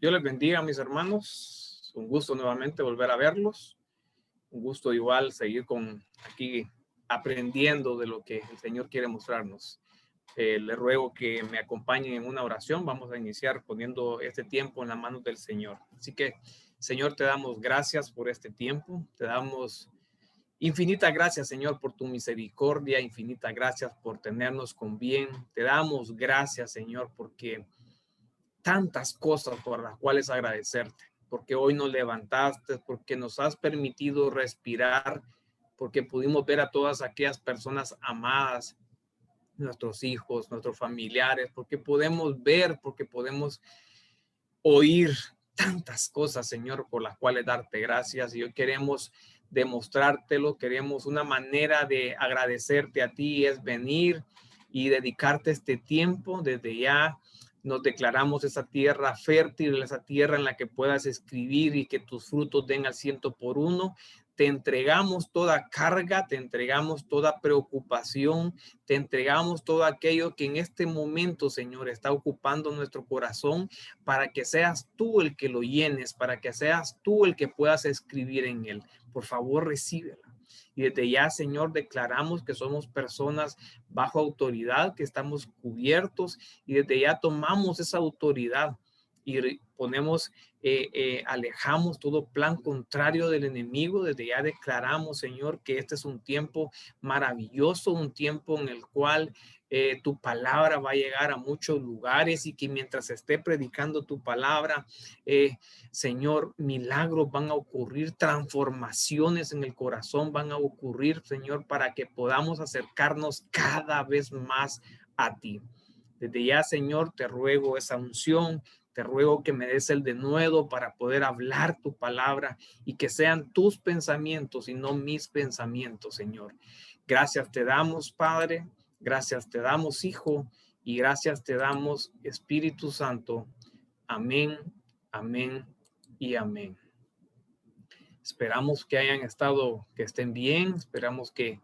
Dios les bendiga, mis hermanos. Un gusto nuevamente volver a verlos. Un gusto igual seguir aquí aprendiendo de lo que el Señor quiere mostrarnos. Le ruego que me acompañen en una oración. Vamos a iniciar poniendo este tiempo en las manos del Señor. Así que, Señor, te damos gracias por este tiempo. Te damos infinitas gracias, Señor, por tu misericordia. Infinitas gracias por tenernos con bien. Te damos gracias, Señor, porque tantas cosas por las cuales agradecerte, porque hoy nos levantaste, porque nos has permitido respirar, porque pudimos ver a todas aquellas personas amadas, nuestros hijos, nuestros familiares, porque podemos ver, porque podemos oír tantas cosas, Señor, por las cuales darte gracias. Y hoy queremos demostrártelo, queremos una manera de agradecerte a ti, es venir y dedicarte este tiempo. Desde ya nos declaramos esa tierra fértil, esa tierra en la que puedas escribir y que tus frutos den al 100 por 1. Te entregamos toda carga, te entregamos toda preocupación, te entregamos todo aquello que en este momento, Señor, está ocupando nuestro corazón, para que seas tú el que lo llenes, para que seas tú el que puedas escribir en él. Por favor, recíbela. Y desde ya, Señor, declaramos que somos personas bajo autoridad, que estamos cubiertos, y desde ya tomamos esa autoridad y ponemos, alejamos todo plan contrario del enemigo. Desde ya declaramos, Señor, que este es un tiempo maravilloso, un tiempo en el cual tu palabra va a llegar a muchos lugares, y que mientras esté predicando tu palabra, Señor, milagros van a ocurrir, transformaciones en el corazón van a ocurrir, Señor, para que podamos acercarnos cada vez más a ti. Desde ya, Señor, te ruego esa unción, te ruego que me des el denuedo para poder hablar tu palabra y que sean tus pensamientos y no mis pensamientos, Señor. Gracias te damos, Padre, gracias te damos, Hijo, y gracias te damos, Espíritu Santo. Amén, amén y amén. Esperamos que hayan estado, que estén bien. Esperamos que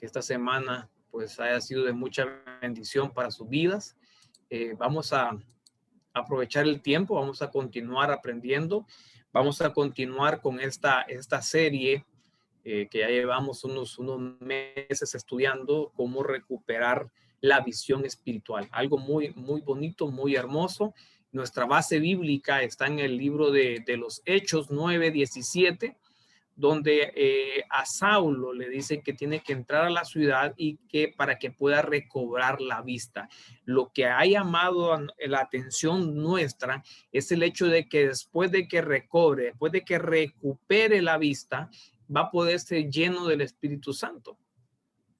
esta semana pues haya sido de mucha bendición para sus vidas. Vamos a aprovechar el tiempo, vamos a continuar aprendiendo, vamos a continuar con esta serie que ya llevamos unos meses estudiando cómo recuperar la visión espiritual. Algo muy, muy bonito, muy hermoso. Nuestra base bíblica está en el libro de los Hechos 9:17, donde a Saulo le dicen que tiene que entrar a la ciudad y que para que pueda recobrar la vista. Lo que ha llamado la atención nuestra es el hecho de que después de que recobre, después de que recupere la vista, va a poder ser lleno del Espíritu Santo.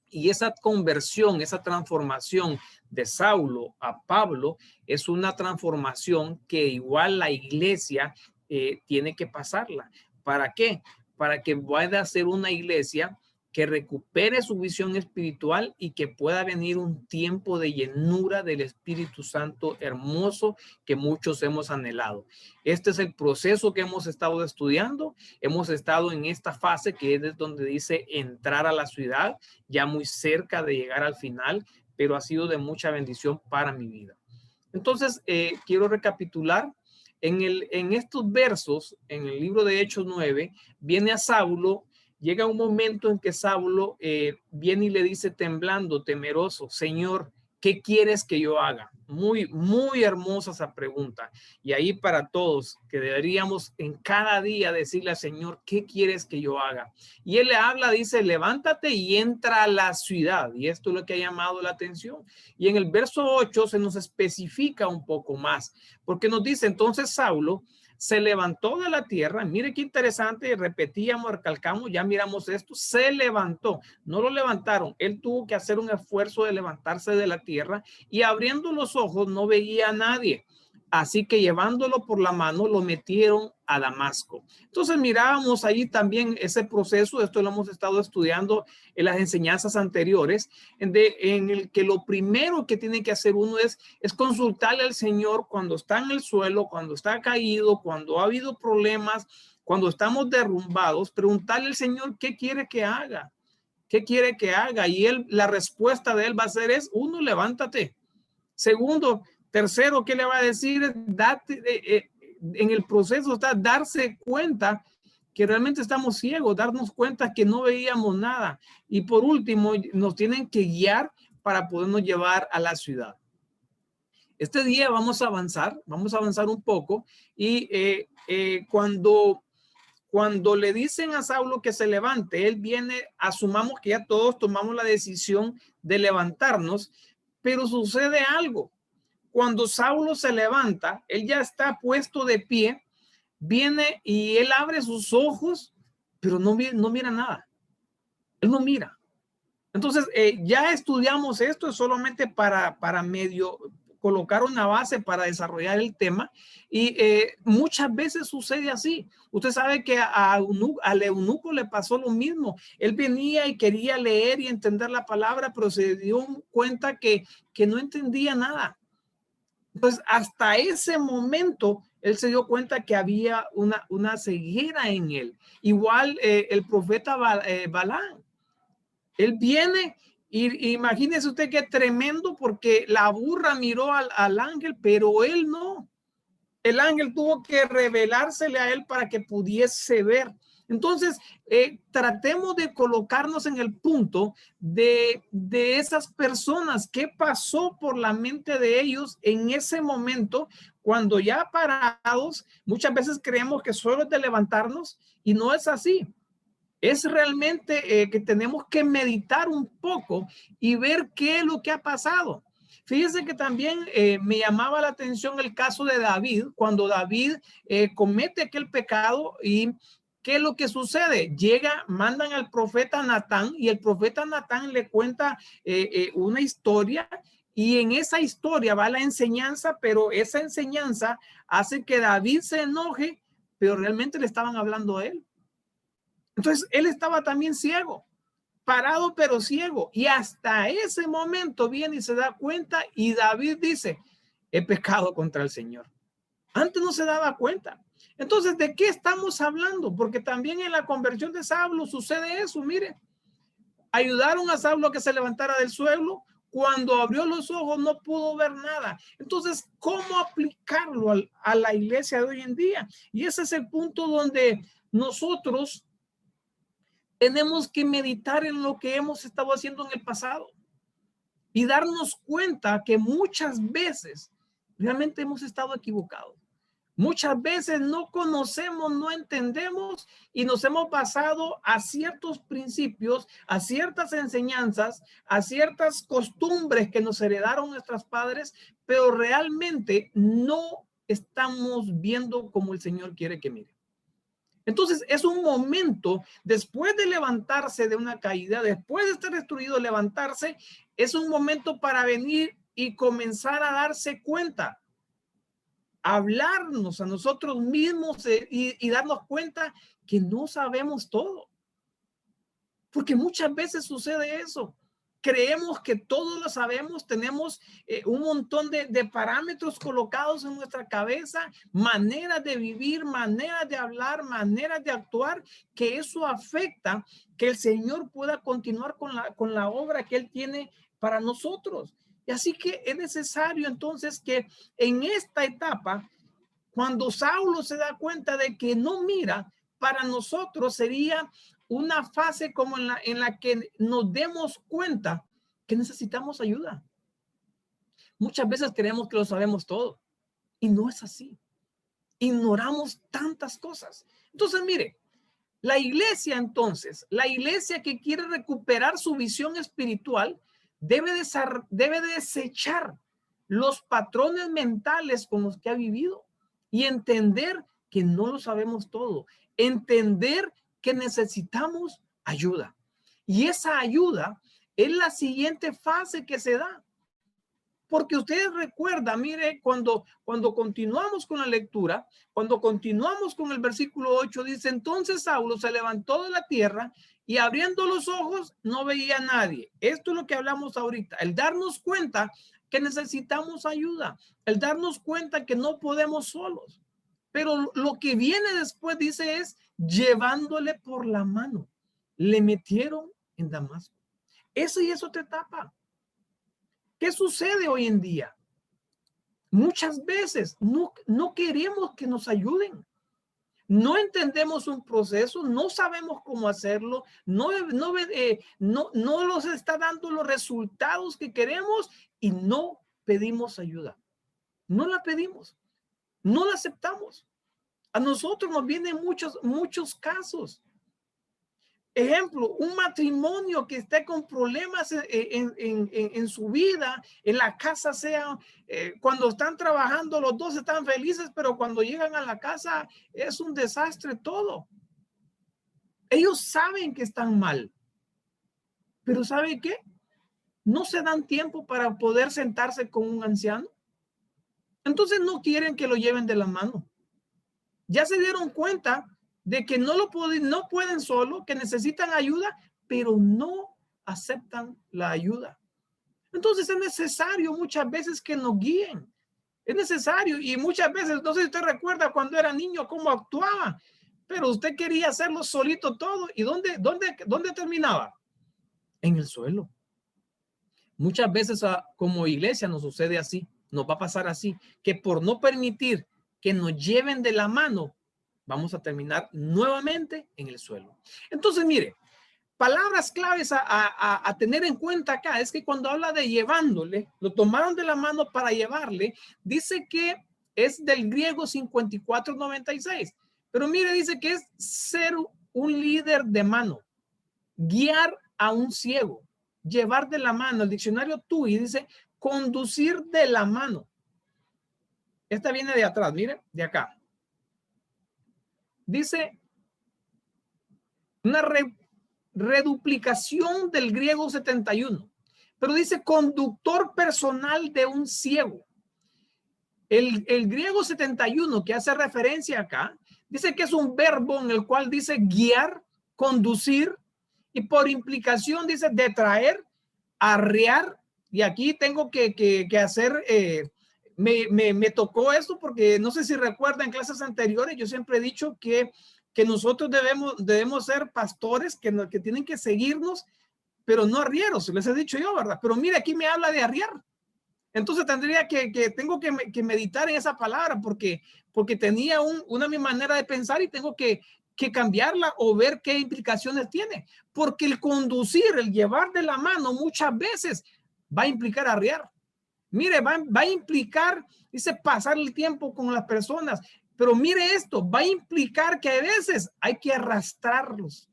Y esa conversión, esa transformación de Saulo a Pablo es una transformación que igual la iglesia tiene que pasarla. ¿Para qué? Para que pueda ser una iglesia que recupere su visión espiritual y que pueda venir un tiempo de llenura del Espíritu Santo hermoso que muchos hemos anhelado. Este es el proceso que hemos estado estudiando. Hemos estado en esta fase que es donde dice entrar a la ciudad, ya muy cerca de llegar al final, pero ha sido de mucha bendición para mi vida. Entonces, quiero recapitular. En estos versos, en el libro de Hechos 9, viene a Saulo. Llega un momento en que Saulo viene y le dice temblando, temeroso: Señor, ¿qué quieres que yo haga? Muy, muy hermosa esa pregunta. Y ahí para todos, que deberíamos en cada día decirle al Señor: ¿qué quieres que yo haga? Y él le habla, dice: levántate y entra a la ciudad. Y esto es lo que ha llamado la atención. Y en el verso 8 se nos especifica un poco más, porque nos dice: entonces Saulo se levantó de la tierra. Mire qué interesante, repetíamos, recalcamos, ya miramos esto, se levantó, no lo levantaron, él tuvo que hacer un esfuerzo de levantarse de la tierra, y abriendo los ojos no veía a nadie. Así que llevándolo por la mano lo metieron a Damasco. Entonces mirábamos ahí también ese proceso. Esto lo hemos estado estudiando en las enseñanzas anteriores, en el que lo primero que tiene que hacer uno es consultarle al Señor cuando está en el suelo, cuando está caído, cuando ha habido problemas, cuando estamos derrumbados. Preguntarle al Señor qué quiere que haga, qué quiere que haga. Y él, la respuesta de él va a ser uno, levántate. Segundo, tercero, ¿qué le va a decir? Date, en el proceso está darse cuenta que realmente estamos ciegos, darnos cuenta que no veíamos nada. Y por último, nos tienen que guiar para podernos llevar a la ciudad. Este día vamos a avanzar un poco y cuando le dicen a Saulo que se levante, él viene, asumamos que ya todos tomamos la decisión de levantarnos, pero sucede algo. Cuando Saulo se levanta, él ya está puesto de pie, viene y él abre sus ojos, pero no mira nada. Él no mira. Entonces, ya estudiamos esto solamente para medio colocar una base para desarrollar el tema y muchas veces sucede así. Usted sabe que al eunuco le pasó lo mismo. Él venía y quería leer y entender la palabra, pero se dio cuenta que no entendía nada. Entonces, hasta ese momento, él se dio cuenta que había una ceguera en él. Igual el profeta Balaam. Él viene y imagínese usted qué tremendo, porque la burra miró al ángel, pero él no. El ángel tuvo que revelársele a él para que pudiese ver. Entonces, tratemos de colocarnos en el punto de esas personas. ¿Qué pasó por la mente de ellos en ese momento? Cuando ya parados, muchas veces creemos que solo es de levantarnos y no es así. Es realmente que tenemos que meditar un poco y ver qué es lo que ha pasado. Fíjense que también me llamaba la atención el caso de David, cuando David comete aquel pecado y ¿qué es lo que sucede? Mandan al profeta Natán y el profeta Natán le cuenta una historia y en esa historia va la enseñanza, pero esa enseñanza hace que David se enoje, pero realmente le estaban hablando a él. Entonces, él estaba también ciego, parado pero ciego. Y hasta ese momento viene y se da cuenta y David dice, he pecado contra el Señor. Antes no se daba cuenta. Entonces, ¿de qué estamos hablando? Porque también en la conversión de Saulo sucede eso. Mire, ayudaron a Saulo a que se levantara del suelo. Cuando abrió los ojos no pudo ver nada. Entonces, ¿cómo aplicarlo a la iglesia de hoy en día? Y ese es el punto donde nosotros tenemos que meditar en lo que hemos estado haciendo en el pasado y darnos cuenta que muchas veces realmente hemos estado equivocados. Muchas veces no conocemos, no entendemos y nos hemos basado a ciertos principios, a ciertas enseñanzas, a ciertas costumbres que nos heredaron nuestros padres, pero realmente no estamos viendo como el Señor quiere que mire. Entonces es un momento, después de levantarse de una caída, después de estar destruido, levantarse, es un momento para venir y comenzar a darse cuenta, hablarnos a nosotros mismos y darnos cuenta que no sabemos todo. Porque muchas veces sucede eso. Creemos que todo lo sabemos, tenemos un montón de parámetros colocados en nuestra cabeza, maneras de vivir, maneras de hablar, maneras de actuar, que eso afecta que el Señor pueda continuar con la obra que Él tiene para nosotros. Y así que es necesario entonces que en esta etapa, cuando Saulo se da cuenta de que no mira, para nosotros sería una fase como en la que nos demos cuenta que necesitamos ayuda. Muchas veces creemos que lo sabemos todo y no es así. Ignoramos tantas cosas. Entonces, mire, la iglesia que quiere recuperar su visión espiritual debe desechar los patrones mentales con los que ha vivido y entender que no lo sabemos todo, entender que necesitamos ayuda. Y esa ayuda es la siguiente fase que se da. Porque ustedes recuerdan, mire, cuando continuamos con la lectura, cuando continuamos con el versículo 8, dice, entonces Saulo se levantó de la tierra y abriendo los ojos no veía a nadie. Esto es lo que hablamos ahorita, el darnos cuenta que necesitamos ayuda, el darnos cuenta que no podemos solos. Pero lo que viene después, dice, es llevándole por la mano. Le metieron en Damasco. Eso y es otra etapa. ¿Qué sucede hoy en día? Muchas veces no queremos que nos ayuden. No entendemos un proceso, no sabemos cómo hacerlo, no nos está dando los resultados que queremos y no pedimos ayuda. No la pedimos, no la aceptamos. A nosotros nos vienen muchos casos. Ejemplo, un matrimonio que esté con problemas en su vida, en la casa sea, cuando están trabajando los dos están felices, pero cuando llegan a la casa es un desastre todo. Ellos saben que están mal, pero ¿sabe qué? No se dan tiempo para poder sentarse con un anciano. Entonces no quieren que lo lleven de la mano. Ya se dieron cuenta de que no pueden solo, que necesitan ayuda, pero no aceptan la ayuda. Entonces es necesario muchas veces que nos guíen. Es necesario y muchas veces, no sé si usted recuerda cuando era niño cómo actuaba, pero usted quería hacerlo solito todo. ¿Y dónde terminaba? En el suelo. Muchas veces como iglesia nos sucede así, nos va a pasar así, que por no permitir que nos lleven de la mano, vamos a terminar nuevamente en el suelo. Entonces, mire, palabras claves a tener en cuenta acá es que cuando habla de llevándole, lo tomaron de la mano para llevarle, dice que es del griego 5496. Pero mire, dice que es ser un líder de mano, guiar a un ciego, llevar de la mano. El diccionario TUI dice conducir de la mano. Esta viene de atrás, mire, de acá. Dice una reduplicación del griego 71, pero dice conductor personal de un ciego. El griego 71 que hace referencia acá, dice que es un verbo en el cual dice guiar, conducir, y por implicación dice detraer, arrear, y aquí tengo que hacer, me tocó esto porque no sé si recuerdan en clases anteriores, yo siempre he dicho que nosotros debemos ser pastores que tienen que seguirnos, pero no arrieros, les he dicho yo, ¿verdad? Pero mire, aquí me habla de arriar. Entonces tendría tengo que meditar en esa palabra porque tenía una mi manera de pensar y tengo que cambiarla o ver qué implicaciones tiene. Porque el conducir, el llevar de la mano muchas veces va a implicar arriar. Mire, va a implicar, dice, pasar el tiempo con las personas. Pero mire esto, va a implicar que a veces hay que arrastrarlos,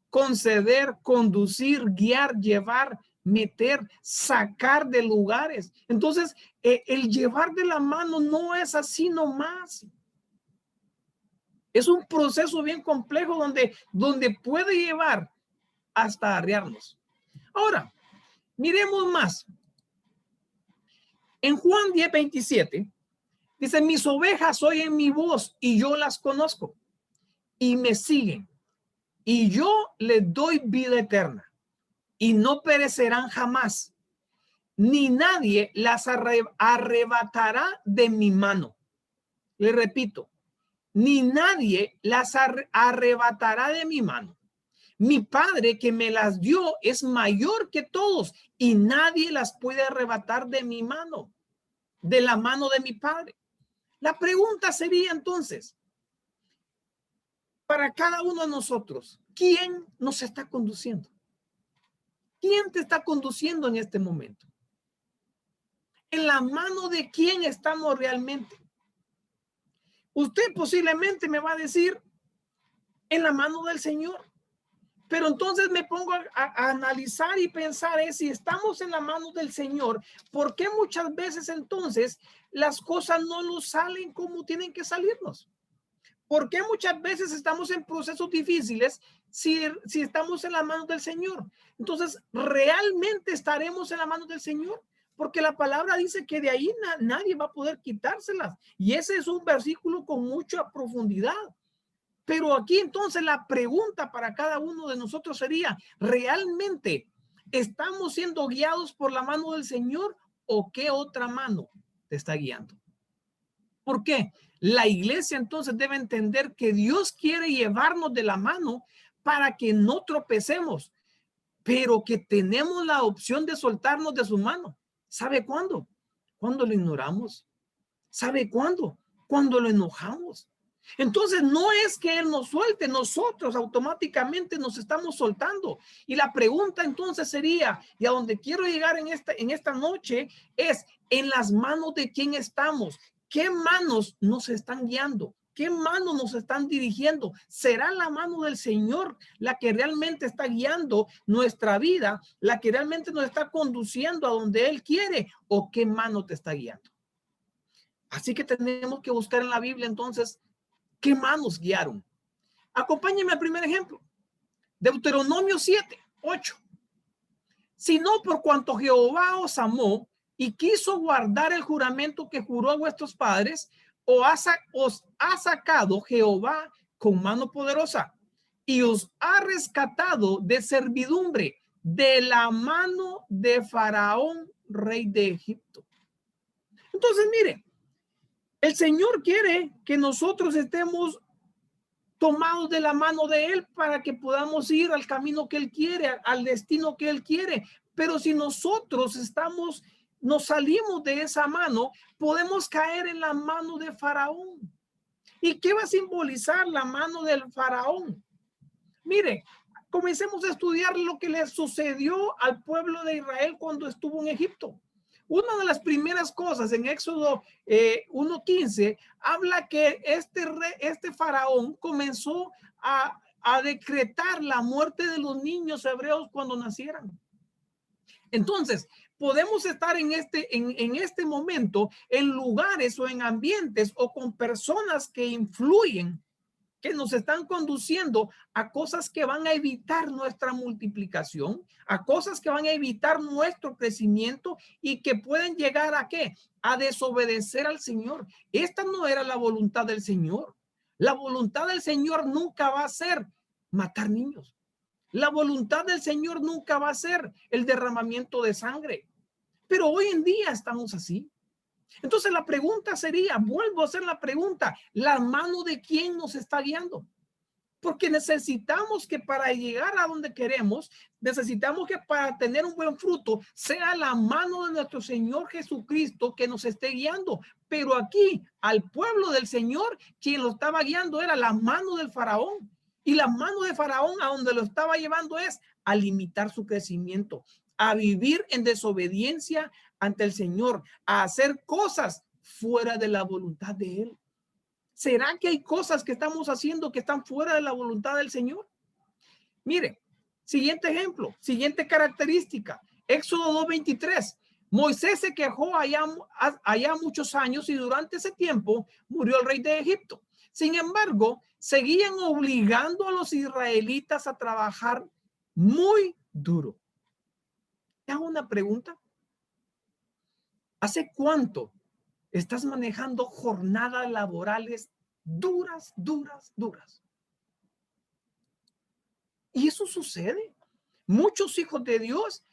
conceder, conducir, guiar, llevar, meter, sacar de lugares. Entonces, el llevar de la mano no es así nomás. Es un proceso bien complejo donde puede llevar hasta arrearnos. Ahora, miremos más. En Juan 10:27 dice, mis ovejas oyen mi voz y yo las conozco y me siguen y yo les doy vida eterna y no perecerán jamás, ni nadie las arrebatará de mi mano. Le repito, ni nadie las arrebatará de mi mano. Mi Padre que me las dio es mayor que todos y nadie las puede arrebatar de mi mano, de la mano de mi Padre. La pregunta sería entonces, para cada uno de nosotros, ¿quién nos está conduciendo? ¿Quién te está conduciendo en este momento? ¿En la mano de quién estamos realmente? Usted posiblemente me va a decir, en la mano del Señor. Pero entonces me pongo a analizar y pensar si estamos en la mano del Señor, ¿por qué muchas veces entonces las cosas no nos salen como tienen que salirnos? ¿Por qué muchas veces estamos en procesos difíciles si estamos en la mano del Señor? Entonces, ¿realmente estaremos en la mano del Señor? Porque la palabra dice que de ahí nadie va a poder quitárselas. Y ese es un versículo con mucha profundidad. Pero aquí entonces la pregunta para cada uno de nosotros sería, ¿realmente estamos siendo guiados por la mano del Señor o qué otra mano te está guiando? ¿Por qué? La iglesia entonces debe entender que Dios quiere llevarnos de la mano para que no tropecemos, pero que tenemos la opción de soltarnos de su mano. ¿Sabe cuándo? Cuando lo ignoramos. ¿Sabe cuándo? Cuando lo enojamos. Entonces no es que Él nos suelte, nosotros automáticamente nos estamos soltando. Y la pregunta entonces sería, y a donde quiero llegar en esta noche, es en las manos de quién estamos. ¿Qué manos nos están guiando? ¿Qué manos nos están dirigiendo? ¿Será la mano del Señor la que realmente está guiando nuestra vida, la que realmente nos está conduciendo a donde Él quiere? ¿O qué mano te está guiando? Así que tenemos que buscar en la Biblia entonces qué manos guiaron. Acompáñenme al primer ejemplo. Deuteronomio 7:8. Sino por cuanto Jehová os amó y quiso guardar el juramento que juró a vuestros padres, os ha sacado Jehová con mano poderosa y os ha rescatado de servidumbre de la mano de Faraón, rey de Egipto. Entonces, mire, el Señor quiere que nosotros estemos tomados de la mano de Él para que podamos ir al camino que Él quiere, al destino que Él quiere. Pero si nosotros nos salimos de esa mano, podemos caer en la mano de Faraón. ¿Y qué va a simbolizar la mano del Faraón? Mire, comencemos a estudiar lo que le sucedió al pueblo de Israel cuando estuvo en Egipto. Una de las primeras cosas en Éxodo 1:15 habla que este faraón comenzó a decretar la muerte de los niños hebreos cuando nacieran. Entonces, podemos estar en este momento en lugares o en ambientes o con personas que influyen, que nos están conduciendo a cosas que van a evitar nuestra multiplicación, a cosas que van a evitar nuestro crecimiento y que pueden llegar a ¿qué? A desobedecer al Señor. Esta no era la voluntad del Señor. La voluntad del Señor nunca va a ser matar niños. La voluntad del Señor nunca va a ser el derramamiento de sangre. Pero hoy en día estamos así. Entonces la pregunta sería, vuelvo a hacer la pregunta, ¿la mano de quién nos está guiando? Porque necesitamos que para llegar a donde queremos, necesitamos que para tener un buen fruto, sea la mano de nuestro Señor Jesucristo que nos esté guiando. Pero aquí, al pueblo del Señor, quien lo estaba guiando era la mano del faraón. Y la mano de faraón a donde lo estaba llevando es a limitar su crecimiento, a vivir en desobediencia ante el Señor, a hacer cosas fuera de la voluntad de Él. ¿Será que hay cosas que estamos haciendo que están fuera de la voluntad del Señor? Mire, siguiente ejemplo, siguiente característica, Éxodo 2:23. Moisés se quejó allá muchos años y durante ese tiempo murió el rey de Egipto. Sin embargo, seguían obligando a los israelitas a trabajar muy duro. ¿Te hago una pregunta? ¿Hace cuánto estás manejando jornadas laborales duras? Y eso sucede. Muchos hijos de Dios,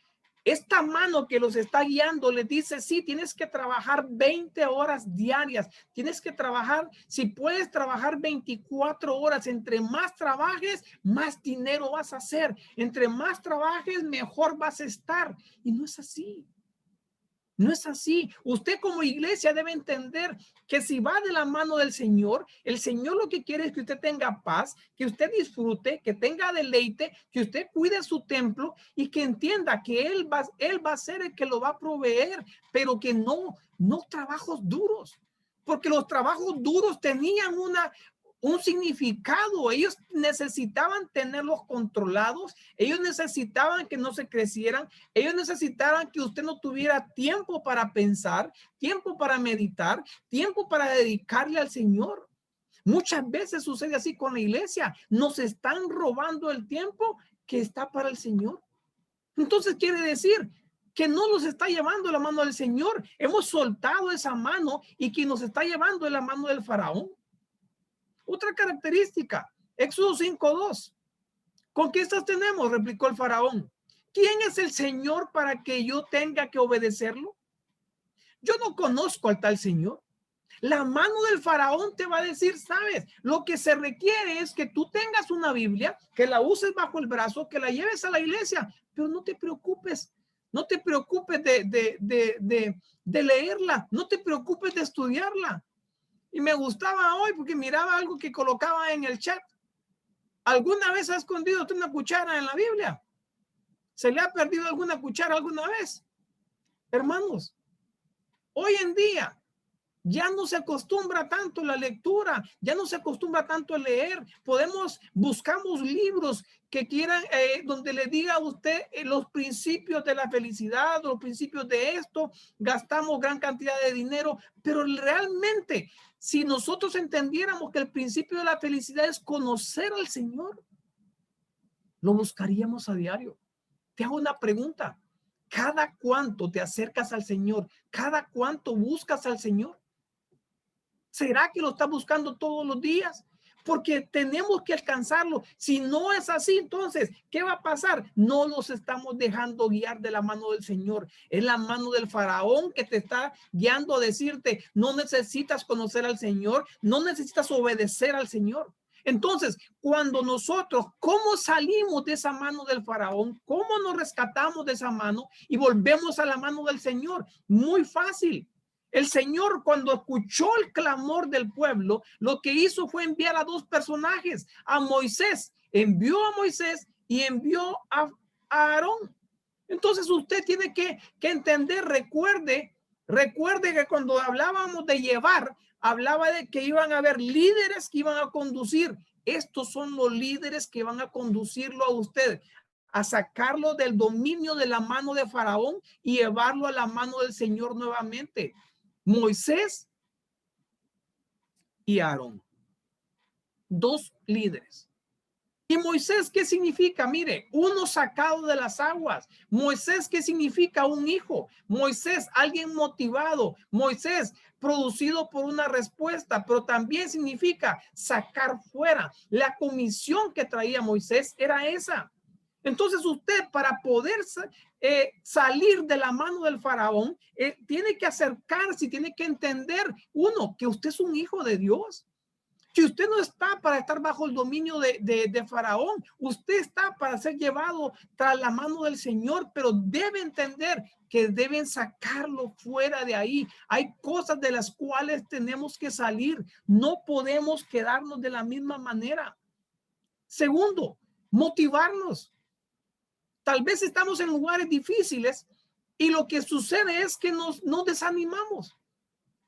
esta mano que los está guiando les dice, sí, tienes que trabajar 20 horas diarias, tienes que trabajar, si puedes trabajar 24 horas, entre más trabajes, más dinero vas a hacer, entre más trabajes, mejor vas a estar. Y no es así. No es así. Usted como iglesia debe entender que si va de la mano del Señor, el Señor lo que quiere es que usted tenga paz, que usted disfrute, que tenga deleite, que usted cuide su templo y que entienda que Él va a ser el que lo va a proveer, pero que no trabajos duros. Porque los trabajos duros tenían un significado. Ellos necesitaban tenerlos controlados. Ellos necesitaban que no se crecieran. Ellos necesitaban que usted no tuviera tiempo para pensar, tiempo para meditar, tiempo para dedicarle al Señor. Muchas veces sucede así con la iglesia. Nos están robando el tiempo que está para el Señor. Entonces quiere decir que no nos está llevando la mano del Señor. Hemos soltado esa mano y quien nos está llevando es la mano del faraón. Otra característica, Éxodo 5:2. Conquistas tenemos, replicó el faraón. ¿Quién es el Señor para que yo tenga que obedecerlo? Yo no conozco al tal Señor. La mano del faraón te va a decir, sabes, lo que se requiere es que tú tengas una Biblia, que la uses bajo el brazo, que la lleves a la iglesia, pero no te preocupes. No te preocupes de leerla. No te preocupes de estudiarla. Y me gustaba hoy porque miraba algo que colocaba en el chat. ¿Alguna vez ha escondido usted una cuchara en la Biblia? ¿Se le ha perdido alguna cuchara alguna vez? Hermanos, hoy en día ya no se acostumbra tanto la lectura, ya no se acostumbra tanto a leer. Buscamos libros que quieran, donde le diga a usted los principios de la felicidad, los principios de esto. Gastamos gran cantidad de dinero, pero realmente, si nosotros entendiéramos que el principio de la felicidad es conocer al Señor, lo buscaríamos a diario. Te hago una pregunta. ¿Cada cuánto te acercas al Señor? ¿Cada cuánto buscas al Señor? ¿Será que lo estás buscando todos los días? Porque tenemos que alcanzarlo. Si no es así, entonces, ¿qué va a pasar? No nos estamos dejando guiar de la mano del Señor. Es la mano del faraón que te está guiando a decirte, no necesitas conocer al Señor, no necesitas obedecer al Señor. Entonces, cuando nosotros, ¿cómo salimos de esa mano del faraón? ¿Cómo nos rescatamos de esa mano y volvemos a la mano del Señor? Muy fácil. El Señor, cuando escuchó el clamor del pueblo, lo que hizo fue enviar a dos personajes, a Moisés. Envió a Moisés y envió a Aarón. Entonces usted tiene que entender, recuerde que cuando hablábamos de llevar, hablaba de que iban a haber líderes que iban a conducir. Estos son los líderes que van a conducirlo a usted, a sacarlo del dominio de la mano de Faraón y llevarlo a la mano del Señor nuevamente. Moisés y Aarón, dos líderes. ¿Y Moisés qué significa? Mire, uno sacado de las aguas. Moisés, ¿qué significa? Un hijo. Moisés, alguien motivado. Moisés, producido por una respuesta, pero también significa sacar fuera. La comisión que traía Moisés era esa. Entonces usted, para poder salir de la mano del faraón, tiene que acercarse y tiene que entender, uno, que usted es un hijo de Dios. Que usted no está para estar bajo el dominio de Faraón. Usted está para ser llevado tras la mano del Señor, pero debe entender que deben sacarlo fuera de ahí. Hay cosas de las cuales tenemos que salir. No podemos quedarnos de la misma manera. Segundo, motivarnos. Tal vez estamos en lugares difíciles y lo que sucede es que nos desanimamos.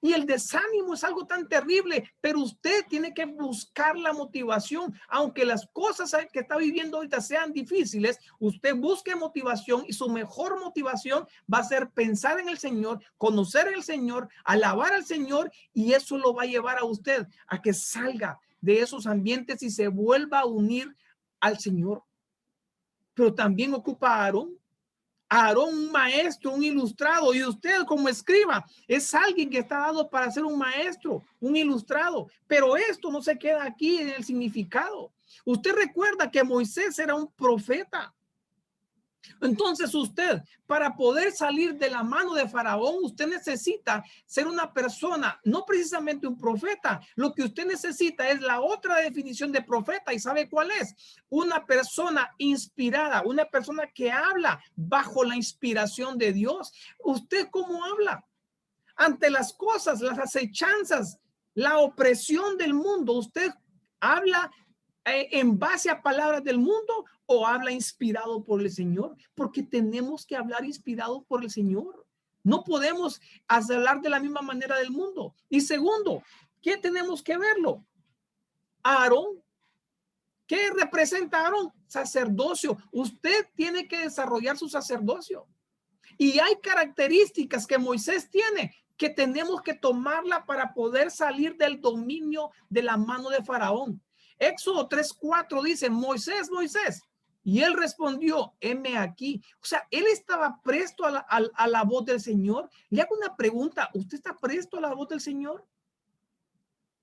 Y el desánimo es algo tan terrible, pero usted tiene que buscar la motivación. Aunque las cosas que está viviendo ahorita sean difíciles, usted busque motivación y su mejor motivación va a ser pensar en el Señor, conocer al Señor, alabar al Señor, y eso lo va a llevar a usted a que salga de esos ambientes y se vuelva a unir al Señor. Pero también ocupa a Aarón. Aarón, un maestro, un ilustrado, y usted como escriba es alguien que está dado para ser un maestro, un ilustrado, pero esto no se queda aquí en el significado. Usted recuerda que Moisés era un profeta. Entonces usted, para poder salir de la mano de Faraón, usted necesita ser una persona, no precisamente un profeta. Lo que usted necesita es la otra definición de profeta. ¿Y sabe cuál es? Una persona inspirada, una persona que habla bajo la inspiración de Dios. ¿Usted cómo habla? Ante las cosas, las acechanzas, la opresión del mundo, ¿usted habla en base a palabras del mundo o habla inspirado por el Señor? Porque tenemos que hablar inspirado por el Señor. No podemos hablar de la misma manera del mundo. Y segundo, ¿qué tenemos que verlo? Aarón. ¿Qué representa Aarón? Sacerdocio. Usted tiene que desarrollar su sacerdocio. Y hay características que Moisés tiene que tenemos que tomarla para poder salir del dominio de la mano de Faraón. Éxodo 3:4 dice, Moisés, Moisés. Y él respondió, heme aquí. O sea, él estaba presto a la voz del Señor. Le hago una pregunta, ¿usted está presto a la voz del Señor?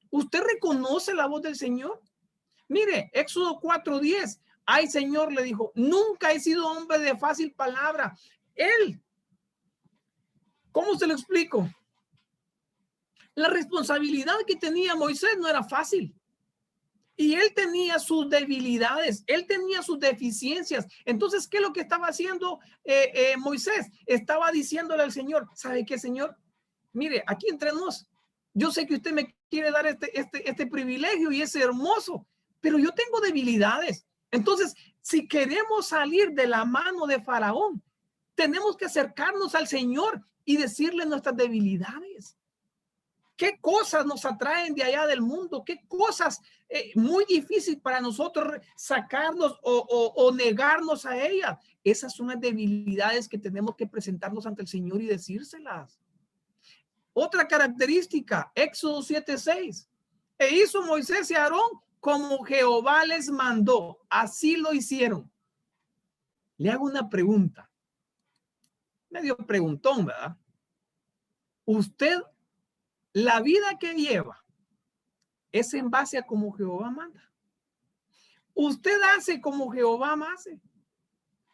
¿Usted reconoce la voz del Señor? Mire, Éxodo 4:10. Ay, Señor, le dijo, nunca he sido hombre de fácil palabra. Él, ¿cómo se lo explico? La responsabilidad que tenía Moisés no era fácil. Y él tenía sus debilidades, él tenía sus deficiencias. Entonces, ¿qué es lo que estaba haciendo Moisés? Estaba diciéndole al Señor, ¿sabe qué, Señor? Mire, aquí entre nos, yo sé que usted me quiere dar este privilegio y es hermoso, pero yo tengo debilidades. Entonces, si queremos salir de la mano de Faraón, tenemos que acercarnos al Señor y decirle nuestras debilidades. ¿Qué cosas nos atraen de allá del mundo? ¿Qué cosas muy difícil para nosotros sacarnos o negarnos a ellas? Esas son las debilidades que tenemos que presentarnos ante el Señor y decírselas. Otra característica, Éxodo 7:6. E hizo Moisés y Aarón como Jehová les mandó. Así lo hicieron. Le hago una pregunta. Medio preguntón, ¿verdad? Usted, la vida que lleva es en base a como Jehová manda. Usted hace como Jehová hace.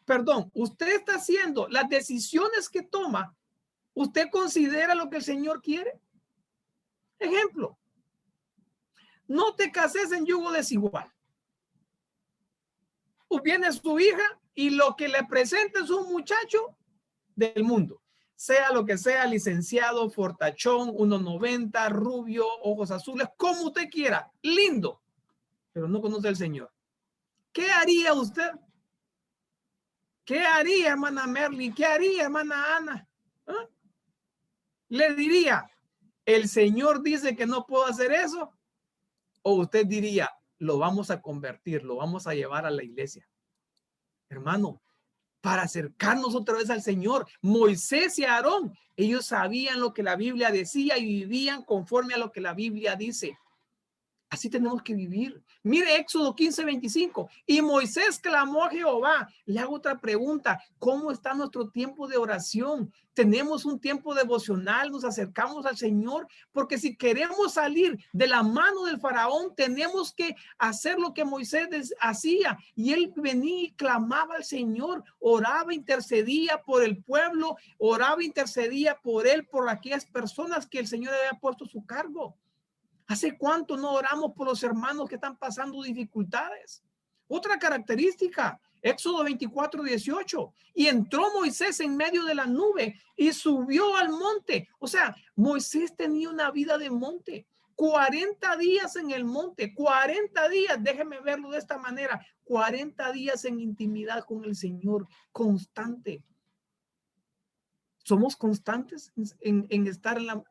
Perdón, usted está haciendo las decisiones que toma. ¿Usted considera lo que el Señor quiere? Ejemplo, no te cases en yugo desigual. Viene su hija y lo que le presenta es un muchacho del mundo. Sea lo que sea, licenciado, fortachón, 1.90, rubio, ojos azules, como usted quiera. Lindo, pero no conoce al Señor. ¿Qué haría usted? ¿Qué haría, hermana Merly? ¿Qué haría, hermana Ana? ¿Ah? ¿Le diría, el Señor dice que no puedo hacer eso? ¿O usted diría, lo vamos a convertir, lo vamos a llevar a la iglesia? Hermano, para acercarnos otra vez al Señor, Moisés y Aarón, ellos sabían lo que la Biblia decía y vivían conforme a lo que la Biblia dice. Así tenemos que vivir. Mire Éxodo 15:25. Y Moisés clamó a Jehová. Le hago otra pregunta. ¿Cómo está nuestro tiempo de oración? ¿Tenemos un tiempo devocional? ¿Nos acercamos al Señor? Porque si queremos salir de la mano del faraón, tenemos que hacer lo que Moisés hacía. Y él venía y clamaba al Señor. Oraba, intercedía por el pueblo. Oraba, intercedía por él, por aquellas personas que el Señor había puesto a su cargo. ¿Hace cuánto no oramos por los hermanos que están pasando dificultades? Otra característica, Éxodo 24:18. Y entró Moisés en medio de la nube y subió al monte. O sea, Moisés tenía una vida de monte. 40 días en el monte, 40 días, déjeme verlo de esta manera, 40 días en intimidad con el Señor, constante. Somos constantes en estar en la...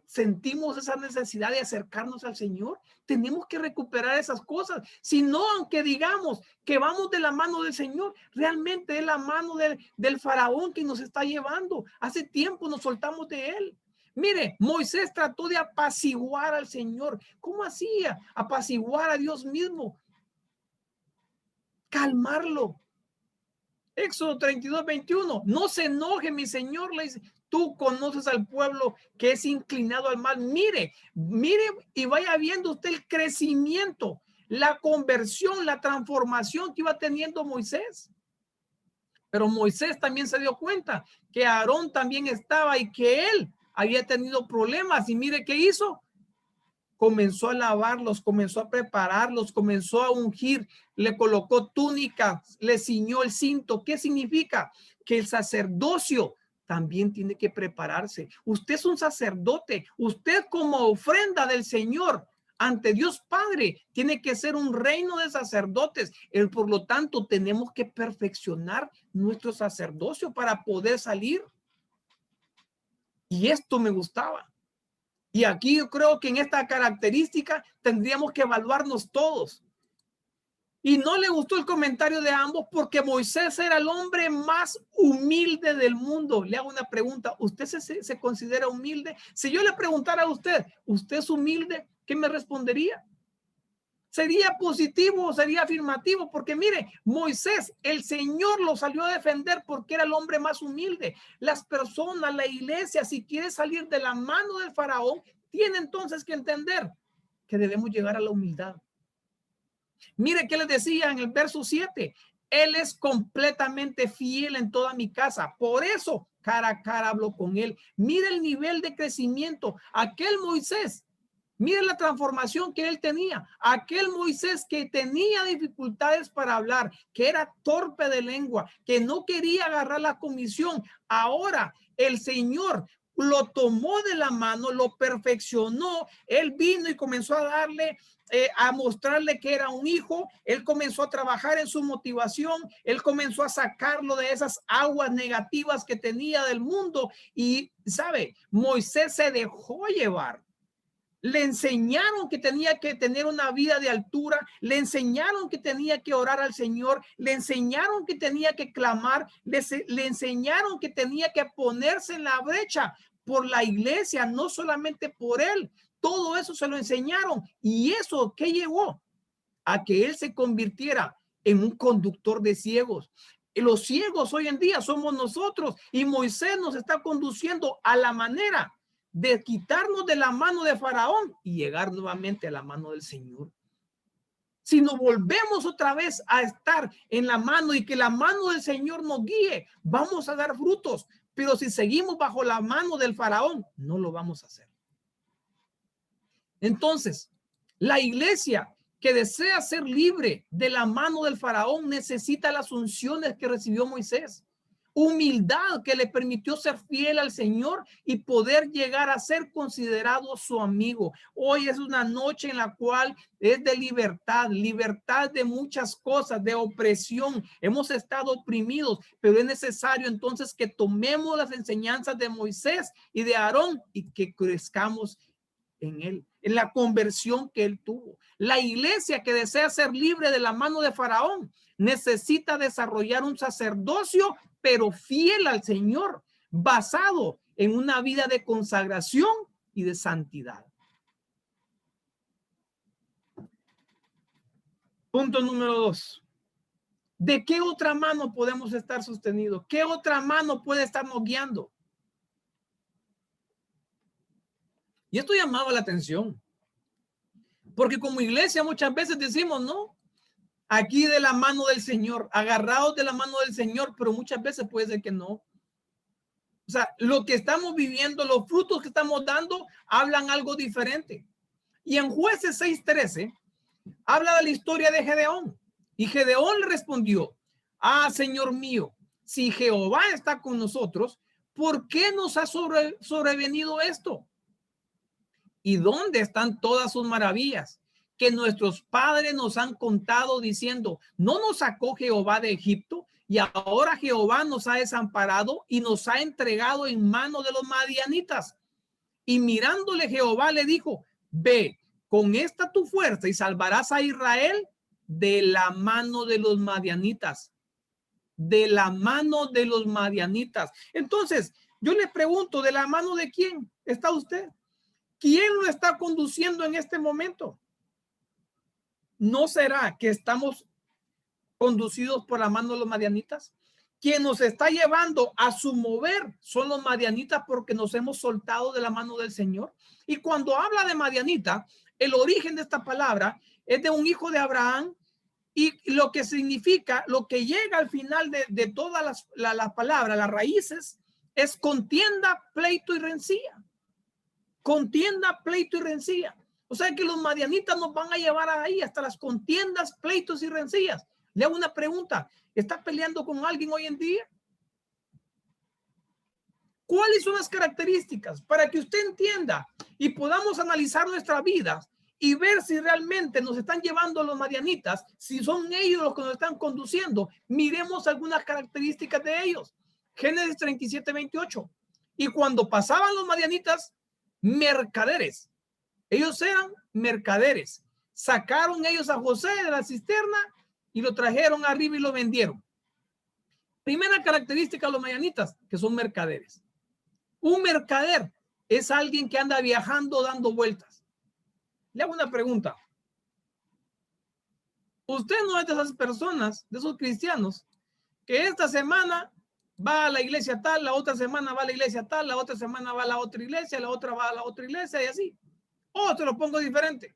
Sentimos esa necesidad de acercarnos al Señor. Tenemos que recuperar esas cosas. Si no, aunque digamos que vamos de la mano del Señor, realmente es la mano del faraón que nos está llevando. Hace tiempo nos soltamos de él. Mire, Moisés trató de apaciguar al Señor. ¿Cómo hacía? Apaciguar a Dios mismo. Calmarlo. Éxodo 32:21. No se enoje, mi Señor, le dice. Tú conoces al pueblo que es inclinado al mal. Mire y vaya viendo usted el crecimiento, la conversión, la transformación que iba teniendo Moisés. Pero Moisés también se dio cuenta que Aarón también estaba y que él había tenido problemas. Y mire qué hizo. Comenzó a lavarlos, comenzó a prepararlos, comenzó a ungir, le colocó túnica, le ciñó el cinto. ¿Qué significa? Que el sacerdocio también tiene que prepararse. Usted es un sacerdote, usted como ofrenda del Señor ante Dios Padre tiene que ser un reino de sacerdotes. Por lo tanto, tenemos que perfeccionar nuestro sacerdocio para poder salir. Y esto me gustaba. Y aquí yo creo que en esta característica tendríamos que evaluarnos todos. Y no le gustó el comentario de ambos porque Moisés era el hombre más humilde del mundo. Le hago una pregunta. ¿Usted se considera humilde? Si yo le preguntara a usted, ¿usted es humilde? ¿Qué me respondería? ¿Sería positivo o sería afirmativo? Porque mire, Moisés, el Señor lo salió a defender porque era el hombre más humilde. Las personas, la iglesia, si quiere salir de la mano del faraón, tiene entonces que entender que debemos llegar a la humildad. Mire qué les decía en el verso 7. Él es completamente fiel en toda mi casa. Por eso, cara a cara hablo con él. Mire el nivel de crecimiento. Aquel Moisés, Mire la transformación que él tenía. Aquel Moisés que tenía dificultades para hablar, que era torpe de lengua, que no quería agarrar la comisión. Ahora el Señor lo tomó de la mano, lo perfeccionó. Él vino y comenzó a darle, a mostrarle que era un hijo. Él comenzó a trabajar en su motivación. Él comenzó a sacarlo de esas aguas negativas que tenía del mundo. Y, ¿sabe? Moisés se dejó llevar. Le enseñaron que tenía que tener una vida de altura, le enseñaron que tenía que orar al Señor, le enseñaron que tenía que clamar, le enseñaron que tenía que ponerse en la brecha por la iglesia, no solamente por él. Todo eso se lo enseñaron. ¿Y eso qué llevó? A que él se convirtiera en un conductor de ciegos. Y los ciegos hoy en día somos nosotros, y Moisés nos está conduciendo a la manera de quitarnos de la mano de Faraón y llegar nuevamente a la mano del Señor. Si nos volvemos otra vez a estar en la mano y que la mano del Señor nos guíe, vamos a dar frutos. Pero si seguimos bajo la mano del Faraón, no lo vamos a hacer. Entonces, la iglesia que desea ser libre de la mano del Faraón necesita las unciones que recibió Moisés. Humildad que le permitió ser fiel al Señor y poder llegar a ser considerado su amigo. Hoy es una noche en la cual es de libertad, libertad de muchas cosas, de opresión. Hemos estado oprimidos, pero es necesario entonces que tomemos las enseñanzas de Moisés y de Aarón y que crezcamos en él, en la conversión que él tuvo. La iglesia que desea ser libre de la mano de Faraón necesita desarrollar un sacerdocio, pero fiel al Señor, basado en una vida de consagración y de santidad. Punto número 2. ¿De qué otra mano podemos estar sostenidos? ¿Qué otra mano puede estarnos guiando? Y esto llamaba la atención, porque como iglesia muchas veces decimos, no, aquí de la mano del Señor, agarrados de la mano del Señor, pero muchas veces puede ser que no. O sea, lo que estamos viviendo, los frutos que estamos dando, hablan algo diferente. Y en Jueces 6:13, habla de la historia de Gedeón. Y Gedeón le respondió, Señor mío, si Jehová está con nosotros, ¿por qué nos ha sobrevenido esto? ¿Y dónde están todas sus maravillas que nuestros padres nos han contado diciendo, no nos sacó Jehová de Egipto y ahora Jehová nos ha desamparado y nos ha entregado en manos de los madianitas? Y mirándole Jehová le dijo, ve con esta tu fuerza y salvarás a Israel de la mano de los madianitas. De la mano de los madianitas. Entonces, yo le pregunto, ¿de la mano de quién está usted? ¿Quién lo está conduciendo en este momento? ¿No será que estamos conducidos por la mano de los madianitas? Quien nos está llevando a su mover son los madianitas porque nos hemos soltado de la mano del Señor. Y cuando habla de madianita, el origen de esta palabra es de un hijo de Abraham, y lo que significa, lo que llega al final de todas las palabras, las raíces, es contienda, pleito y rencilla. Contienda, pleito y rencilla. O sea que los madianitas nos van a llevar ahí hasta las contiendas, pleitos y rencillas. Le hago una pregunta. ¿Está peleando con alguien hoy en día? ¿Cuáles son las características para que usted entienda y podamos analizar nuestra vida y ver si realmente nos están llevando los madianitas, si son ellos los que nos están conduciendo? Miremos algunas características de ellos. Génesis 37:28. Y cuando pasaban los madianitas, mercaderes. Ellos eran mercaderes. Sacaron ellos a José de la cisterna y lo trajeron arriba y lo vendieron. Primera característica de los madianitas, que son mercaderes. Un mercader es alguien que anda viajando dando vueltas. Le hago una pregunta. Usted no es de esas personas, de esos cristianos, que esta semana va a la iglesia tal, la otra semana va a la iglesia tal, la otra semana va a la otra iglesia, la otra va a la otra iglesia y así. Te lo pongo diferente.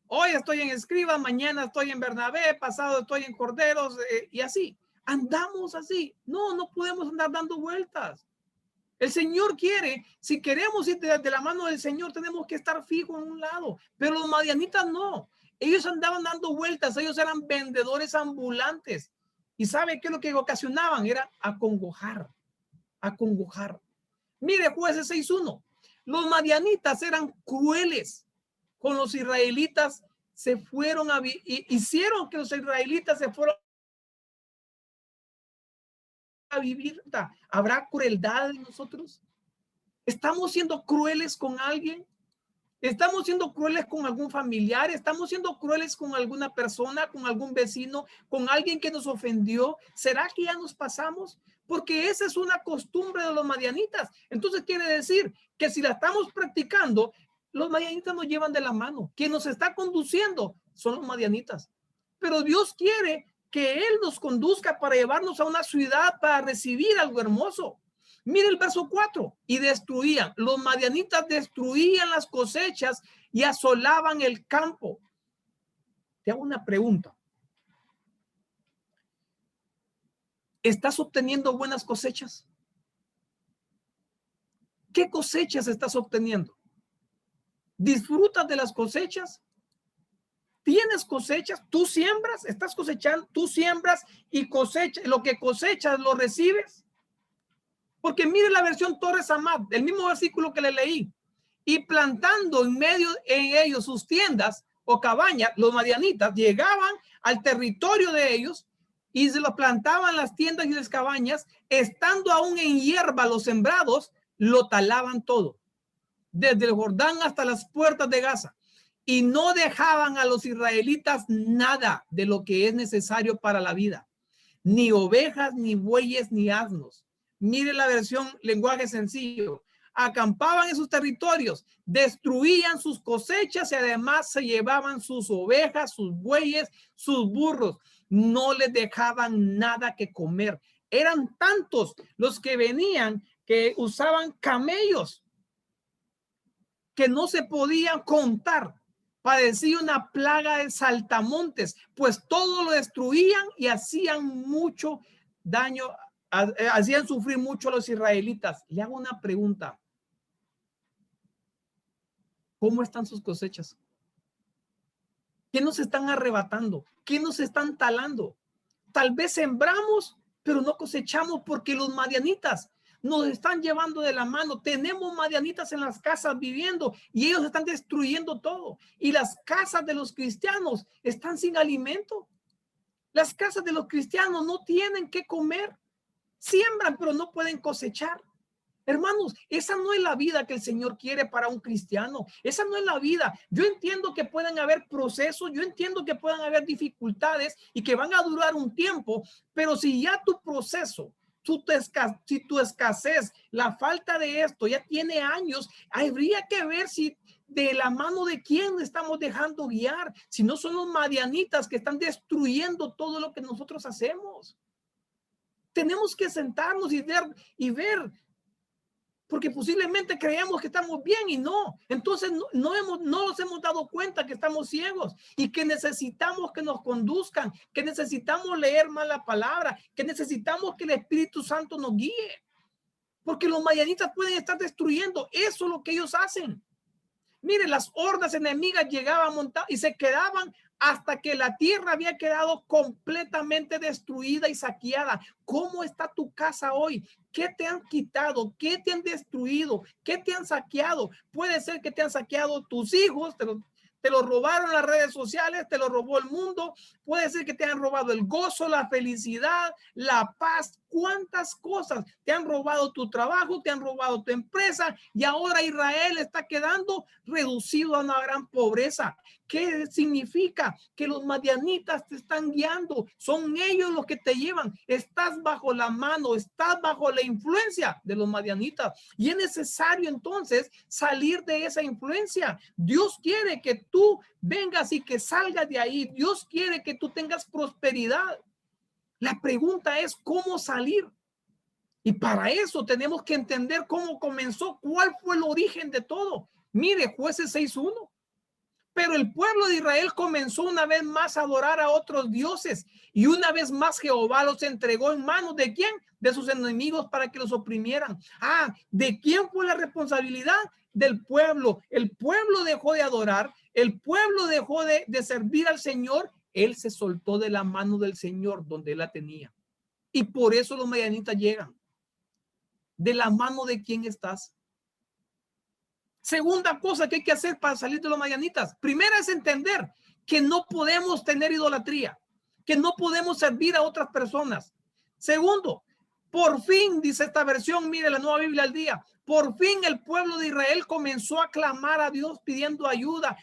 Hoy estoy en Escriba, mañana estoy en Bernabé, pasado estoy en Corderos y así. Andamos así. No podemos andar dando vueltas. El Señor quiere, si queremos ir de la mano del Señor, tenemos que estar fijos en un lado, pero los madianitas no. Ellos andaban dando vueltas, ellos eran vendedores ambulantes. ¿Y sabe qué es lo que ocasionaban? Era acongojar, acongojar. Mire, Jueces 6:1. Los madianitas eran crueles con los israelitas, se fueron hicieron que los israelitas se fueran a vivir. ¿Habrá crueldad en nosotros? ¿Estamos siendo crueles con alguien? ¿Estamos siendo crueles con algún familiar? ¿Estamos siendo crueles con alguna persona, con algún vecino, con alguien que nos ofendió? ¿Será que ya nos pasamos? Porque esa es una costumbre de los madianitas. Entonces quiere decir que si la estamos practicando, los madianitas nos llevan de la mano. Quien nos está conduciendo son los madianitas. Pero Dios quiere que Él nos conduzca para llevarnos a una ciudad para recibir algo hermoso. Mire el verso 4. Y destruían. Los madianitas destruían las cosechas y asolaban el campo. Te hago una pregunta. ¿Estás obteniendo buenas cosechas? ¿Qué cosechas estás obteniendo? ¿Disfrutas de las cosechas? ¿Tienes cosechas? ¿Tú siembras? ¿Estás cosechando? ¿Tú siembras y cosechas? ¿Lo que cosechas lo recibes? Porque mire la versión Torres Amat, el mismo versículo que le leí. Y plantando en medio en ellos sus tiendas o cabañas, los madianitas llegaban al territorio de ellos y se lo plantaban las tiendas y las cabañas, estando aún en hierba los sembrados, lo talaban todo, desde el Jordán hasta las puertas de Gaza, y no dejaban a los israelitas nada de lo que es necesario para la vida, ni ovejas, ni bueyes, ni asnos. Mire la versión lenguaje sencillo. Acampaban en sus territorios, destruían sus cosechas y además se llevaban sus ovejas, sus bueyes, sus burros. No les dejaban nada que comer. Eran tantos los que venían que usaban camellos que no se podían contar. Padecía una plaga de saltamontes, pues todo lo destruían y hacían mucho daño, hacían sufrir mucho a los israelitas. Le hago una pregunta. ¿Cómo están sus cosechas? ¿Qué nos están arrebatando? ¿Qué nos están talando? Tal vez sembramos, pero no cosechamos porque los madianitas nos están llevando de la mano. Tenemos madianitas en las casas viviendo y ellos están destruyendo todo. Y las casas de los cristianos están sin alimento. Las casas de los cristianos no tienen que comer. Siembran, pero no pueden cosechar. Hermanos, esa no es la vida que el Señor quiere para un cristiano. Esa no es la vida. Yo entiendo que puedan haber procesos, yo entiendo que puedan haber dificultades y que van a durar un tiempo, pero si ya tu proceso, si tu escasez, la falta de esto ya tiene años, habría que ver si de la mano de quién estamos dejando guiar, si no son los madianitas que están destruyendo todo lo que nosotros hacemos. Tenemos que sentarnos y ver porque posiblemente creemos que estamos bien y no. Entonces no nos hemos dado cuenta que estamos ciegos y que necesitamos que nos conduzcan, que necesitamos leer más la palabra, que necesitamos que el Espíritu Santo nos guíe. Porque los madianitas pueden estar destruyendo. Eso es lo que ellos hacen. Mire, las hordas enemigas llegaban a montar y se quedaban hasta que la tierra había quedado completamente destruida y saqueada. ¿Cómo está tu casa hoy? ¿Qué te han quitado? ¿Qué te han destruido? ¿Qué te han saqueado? Puede ser que te han saqueado tus hijos, te lo robaron las redes sociales, te lo robó el mundo. Puede ser que te han robado el gozo, la felicidad, la paz. ¿Cuántas cosas? Te han robado tu trabajo, te han robado tu empresa y ahora Israel está quedando reducido a una gran pobreza. ¿Qué significa? Que los madianitas te están guiando. Son ellos los que te llevan. Estás bajo la mano, estás bajo la influencia de los madianitas. Y es necesario entonces salir de esa influencia. Dios quiere que tú vengas y que salgas de ahí. Dios quiere que tú tengas prosperidad. La pregunta es cómo salir. Y para eso tenemos que entender cómo comenzó, cuál fue el origen de todo. Mire, Jueces 6:1. Pero el pueblo de Israel comenzó una vez más a adorar a otros dioses y una vez más Jehová los entregó en manos ¿de quién? De sus enemigos para que los oprimieran. ¿De quién fue la responsabilidad? Del pueblo. El pueblo dejó de adorar, el pueblo dejó de servir al Señor. Él se soltó de la mano del Señor donde él la tenía. Y por eso los madianitas llegan. ¿De la mano de quién estás? Segunda cosa que hay que hacer para salir de los madianitas. Primera es entender que no podemos tener idolatría, que no podemos servir a otras personas. Segundo, por fin, dice esta versión, mire la Nueva Biblia al día, por fin el pueblo de Israel comenzó a clamar a Dios pidiendo ayuda.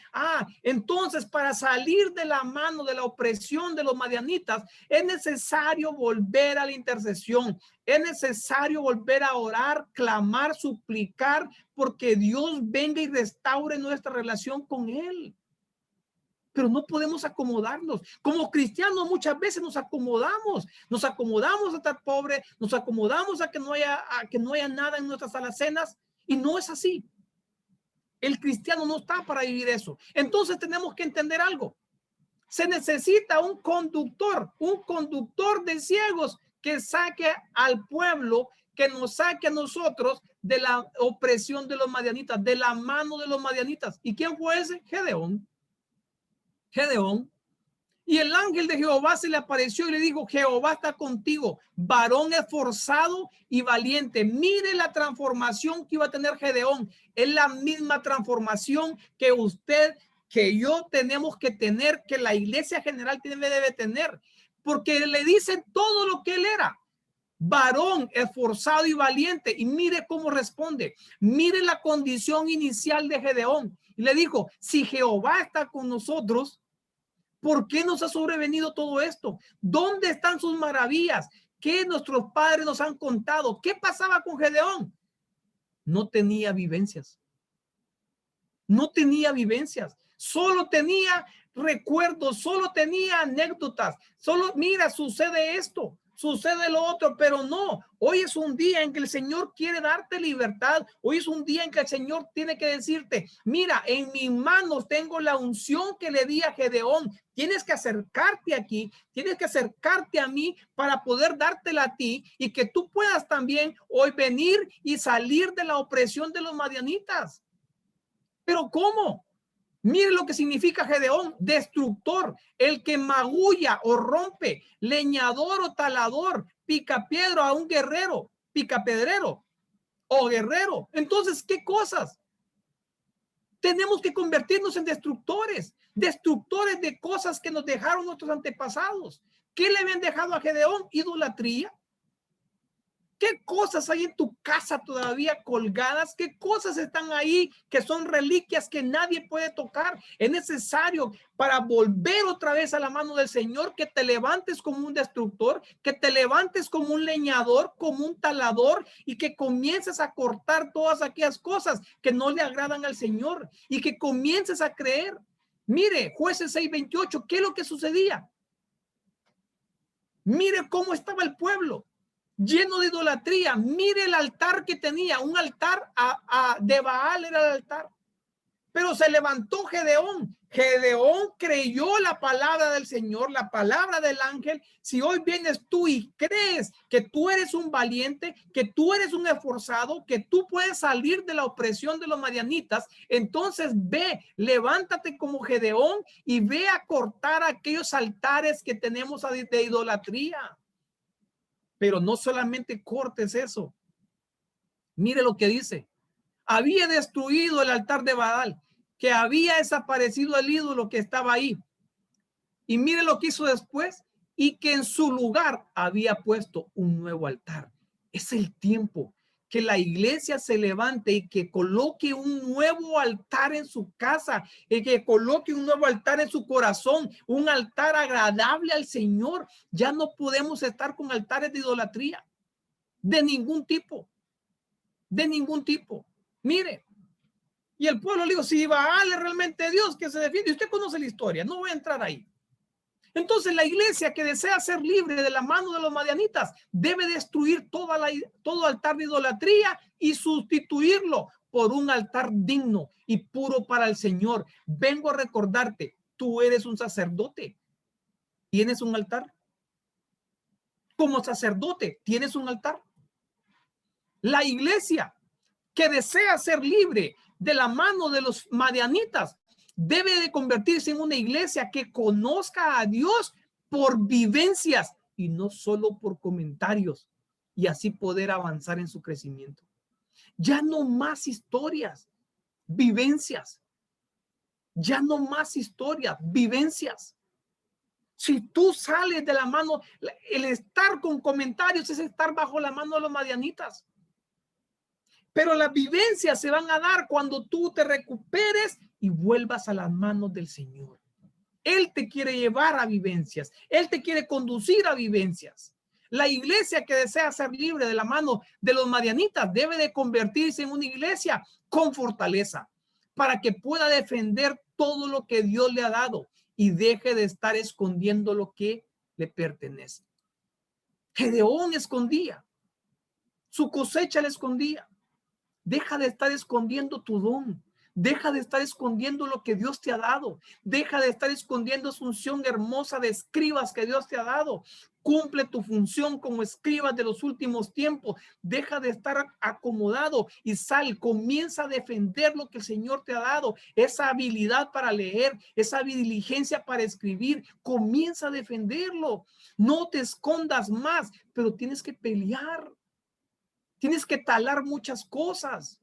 Entonces para salir de la mano de la opresión de los madianitas es necesario volver a la intercesión. Es necesario volver a orar, clamar, suplicar, porque Dios venga y restaure nuestra relación con Él. Pero no podemos acomodarnos. Como cristianos muchas veces nos acomodamos a estar pobre, nos acomodamos a que no haya nada en nuestras alacenas, y no es así. El cristiano no está para vivir eso. Entonces tenemos que entender algo. Se necesita un conductor de ciegos que saque al pueblo, que nos saque a nosotros de la opresión de los madianitas, de la mano de los madianitas. ¿Y quién fue ese? Gedeón. Y el ángel de Jehová se le apareció y le dijo: Jehová está contigo, varón esforzado y valiente. Mire la transformación que iba a tener Gedeón. Es la misma transformación que usted, que yo tenemos que tener, que la iglesia general debe tener, porque le dicen todo lo que él era: varón esforzado y valiente. Y mire cómo responde. Mire la condición inicial de Gedeón. Y le dijo: si Jehová está con nosotros, ¿por qué nos ha sobrevenido todo esto? ¿Dónde están sus maravillas? ¿Qué nuestros padres nos han contado? ¿Qué pasaba con Gedeón? No tenía vivencias. Solo tenía recuerdos, solo tenía anécdotas. Solo, mira, sucede esto, sucede lo otro, pero no. Hoy es un día en que el Señor quiere darte libertad. Hoy es un día en que el Señor tiene que decirte: mira, en mis manos tengo la unción que le di a Gedeón. Tienes que acercarte aquí, tienes que acercarte a mí para poder dártela a ti, y que tú puedas también hoy venir y salir de la opresión de los madianitas. ¿Pero cómo? Mire lo que significa Gedeón: destructor, el que magulla o rompe, leñador o talador, picapiedra a un guerrero, picapedrero o guerrero. Entonces, ¿qué cosas? Tenemos que convertirnos en destructores de cosas que nos dejaron nuestros antepasados. ¿Qué le habían dejado a Gedeón? Idolatría. ¿Qué cosas hay en tu casa todavía colgadas? ¿Qué cosas están ahí que son reliquias que nadie puede tocar? Es necesario, para volver otra vez a la mano del Señor, que te levantes como un destructor, que te levantes como un leñador, como un talador, y que comiences a cortar todas aquellas cosas que no le agradan al Señor, y que comiences a creer. Mire, Jueces 6:28, ¿qué es lo que sucedía? Mire cómo estaba el pueblo, lleno de idolatría. Mire el altar que tenía, un altar de Baal era el altar. Pero se levantó Gedeón. Gedeón creyó la palabra del Señor, la palabra del ángel. Si hoy vienes tú y crees que tú eres un valiente, que tú eres un esforzado, que tú puedes salir de la opresión de los madianitas, entonces ve, levántate como Gedeón y ve a cortar aquellos altares que tenemos de idolatría. Pero no solamente cortes eso. Mire lo que dice: había destruido el altar de Baal, que había desaparecido el ídolo que estaba ahí. Y mire lo que hizo después: y que en su lugar había puesto un nuevo altar. Es el tiempo que la iglesia se levante y que coloque un nuevo altar en su casa, y que coloque un nuevo altar en su corazón, un altar agradable al Señor. Ya no podemos estar con altares de idolatría de ningún tipo, Mire, y el pueblo le dijo: si Baal es realmente Dios, que se defiende. Usted conoce la historia, no voy a entrar ahí. Entonces la iglesia que desea ser libre de la mano de los madianitas debe destruir todo altar de idolatría y sustituirlo por un altar digno y puro para el Señor. Vengo a recordarte, tú eres un sacerdote. ¿Tienes un altar? Como sacerdote, ¿tienes un altar? La iglesia que desea ser libre de la mano de los madianitas debe de convertirse en una iglesia que conozca a Dios por vivencias y no solo por comentarios, y así poder avanzar en su crecimiento. Ya no más historias, vivencias. Ya no más historias, vivencias. Si tú sales de la mano, el estar con comentarios es estar bajo la mano de los madianitas. Pero las vivencias se van a dar cuando tú te recuperes y vuelvas a las manos del Señor. Él te quiere llevar a vivencias. Él te quiere conducir a vivencias. La iglesia que desea ser libre de la mano de los madianitas debe de convertirse en una iglesia con fortaleza para que pueda defender todo lo que Dios le ha dado y deje de estar escondiendo lo que le pertenece. Gedeón escondía, su cosecha le escondía. Deja de estar escondiendo tu don. Deja de estar escondiendo lo que Dios te ha dado. Deja de estar escondiendo esa unción hermosa de escribas que Dios te ha dado. Cumple tu función como escribas de los últimos tiempos. Deja de estar acomodado y sal. Comienza a defender lo que el Señor te ha dado. Esa habilidad para leer, esa diligencia para escribir. Comienza a defenderlo. No te escondas más, pero tienes que pelear. Tienes que talar muchas cosas.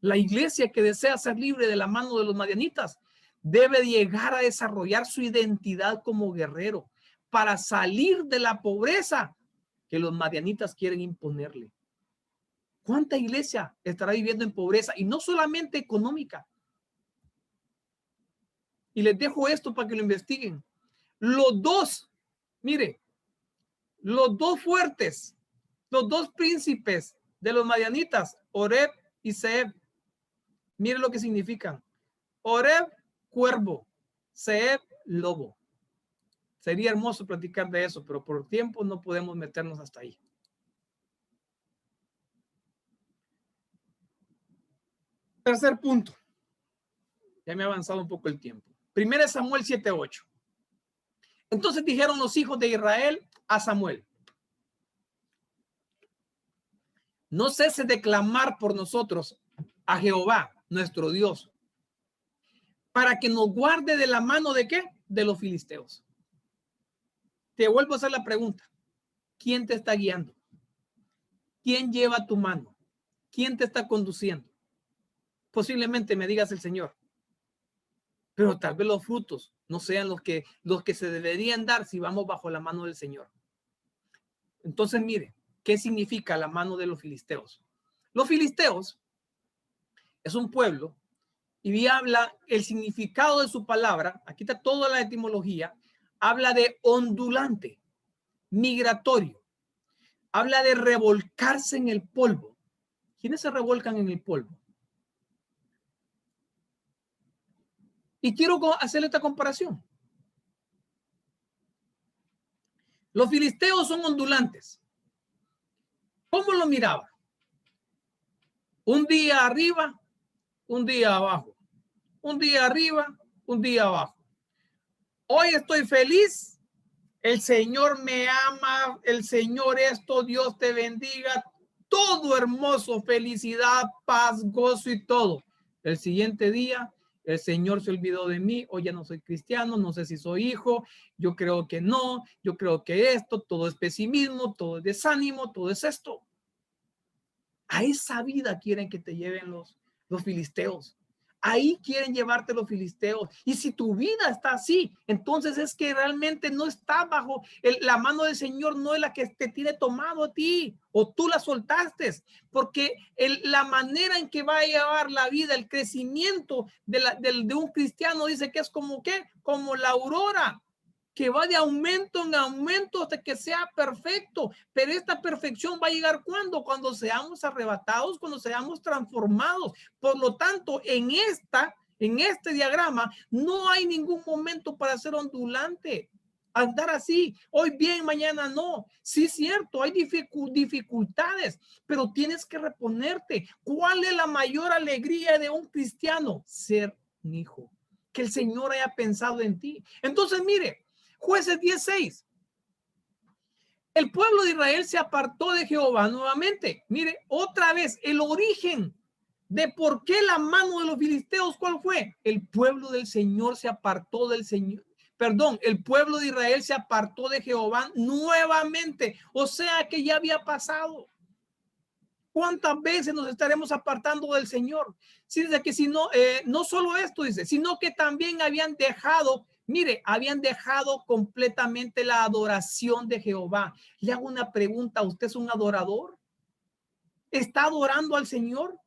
La iglesia que desea ser libre de la mano de los madianitas debe llegar a desarrollar su identidad como guerrero para salir de la pobreza que los madianitas quieren imponerle. ¿Cuánta iglesia estará viviendo en pobreza? Y no solamente económica. Y les dejo esto para que lo investiguen. Los dos, mire, los dos fuertes, los dos príncipes de los madianitas, Oreb y Zeeb. Mire lo que significan. Oreb, cuervo. Zeeb, lobo. Sería hermoso platicar de eso, pero por tiempo no podemos meternos hasta ahí. Tercer punto. Ya me ha avanzado un poco el tiempo. 1 Samuel 7:8. Entonces dijeron los hijos de Israel a Samuel: no cese de clamar por nosotros a Jehová, nuestro Dios, para que nos guarde de la mano de ¿qué? De los filisteos. Te vuelvo a hacer la pregunta. ¿Quién te está guiando? ¿Quién lleva tu mano? ¿Quién te está conduciendo? Posiblemente me digas el Señor, pero tal vez los frutos no sean los que se deberían dar si vamos bajo la mano del Señor. Entonces, mire, ¿qué significa la mano de los filisteos? Los filisteos es un pueblo y habla el significado de su palabra. Aquí está toda la etimología. Habla de ondulante, migratorio. Habla de revolcarse en el polvo. ¿Quiénes se revolcan en el polvo? Y quiero hacerle esta comparación. Los filisteos son ondulantes. ¿Cómo lo miraba? Un día arriba, un día abajo. Un día arriba, un día abajo. Hoy estoy feliz. El Señor me ama. El Señor esto, Dios te bendiga. Todo hermoso, felicidad, paz, gozo y todo. El siguiente día, el Señor se olvidó de mí. Hoy ya no soy cristiano, no sé si soy hijo. Yo creo que no. Yo creo que esto, todo es pesimismo, todo es desánimo, todo es esto. A esa vida quieren que te lleven los filisteos. Ahí quieren llevarte los filisteos. Y si tu vida está así, entonces es que realmente no está bajo la mano del Señor, no es la que te tiene tomado a ti, o tú la soltaste, porque la manera en que va a llevar la vida, el crecimiento de un cristiano, dice que es como ¿qué? Como la aurora, que va de aumento en aumento hasta que sea perfecto. Pero esta perfección va a llegar ¿cuándo? Cuando seamos arrebatados, cuando seamos transformados. Por lo tanto, en este diagrama no hay ningún momento para ser ondulante. Andar así, hoy bien, mañana no. Sí, es cierto, hay dificultades, pero tienes que reponerte. ¿Cuál es la mayor alegría de un cristiano? Ser un hijo. Que el Señor haya pensado en ti. Entonces, mire, Jueces 16. El pueblo de Israel se apartó de Jehová nuevamente. Mire, otra vez, el origen de por qué la mano de los filisteos, ¿cuál fue? El pueblo del Señor se apartó del Señor. Perdón, el pueblo de Israel se apartó de Jehová nuevamente. O sea que ya había pasado. ¿Cuántas veces nos estaremos apartando del Señor? Sí, dice que si no, no solo esto dice, sino que también habían dejado, mire, habían dejado completamente la adoración de Jehová. Le hago una pregunta, ¿usted es un adorador? ¿Está adorando al Señor?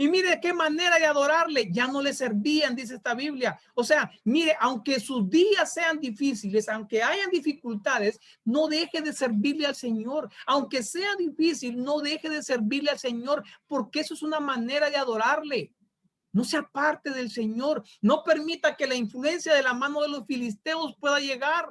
Y mire de qué manera de adorarle, ya no le servían, dice esta Biblia. O sea, mire, aunque sus días sean difíciles, aunque hayan dificultades, no deje de servirle al Señor. Aunque sea difícil, no deje de servirle al Señor, porque eso es una manera de adorarle. No se aparte del Señor. No permita que la influencia de la mano de los filisteos pueda llegar.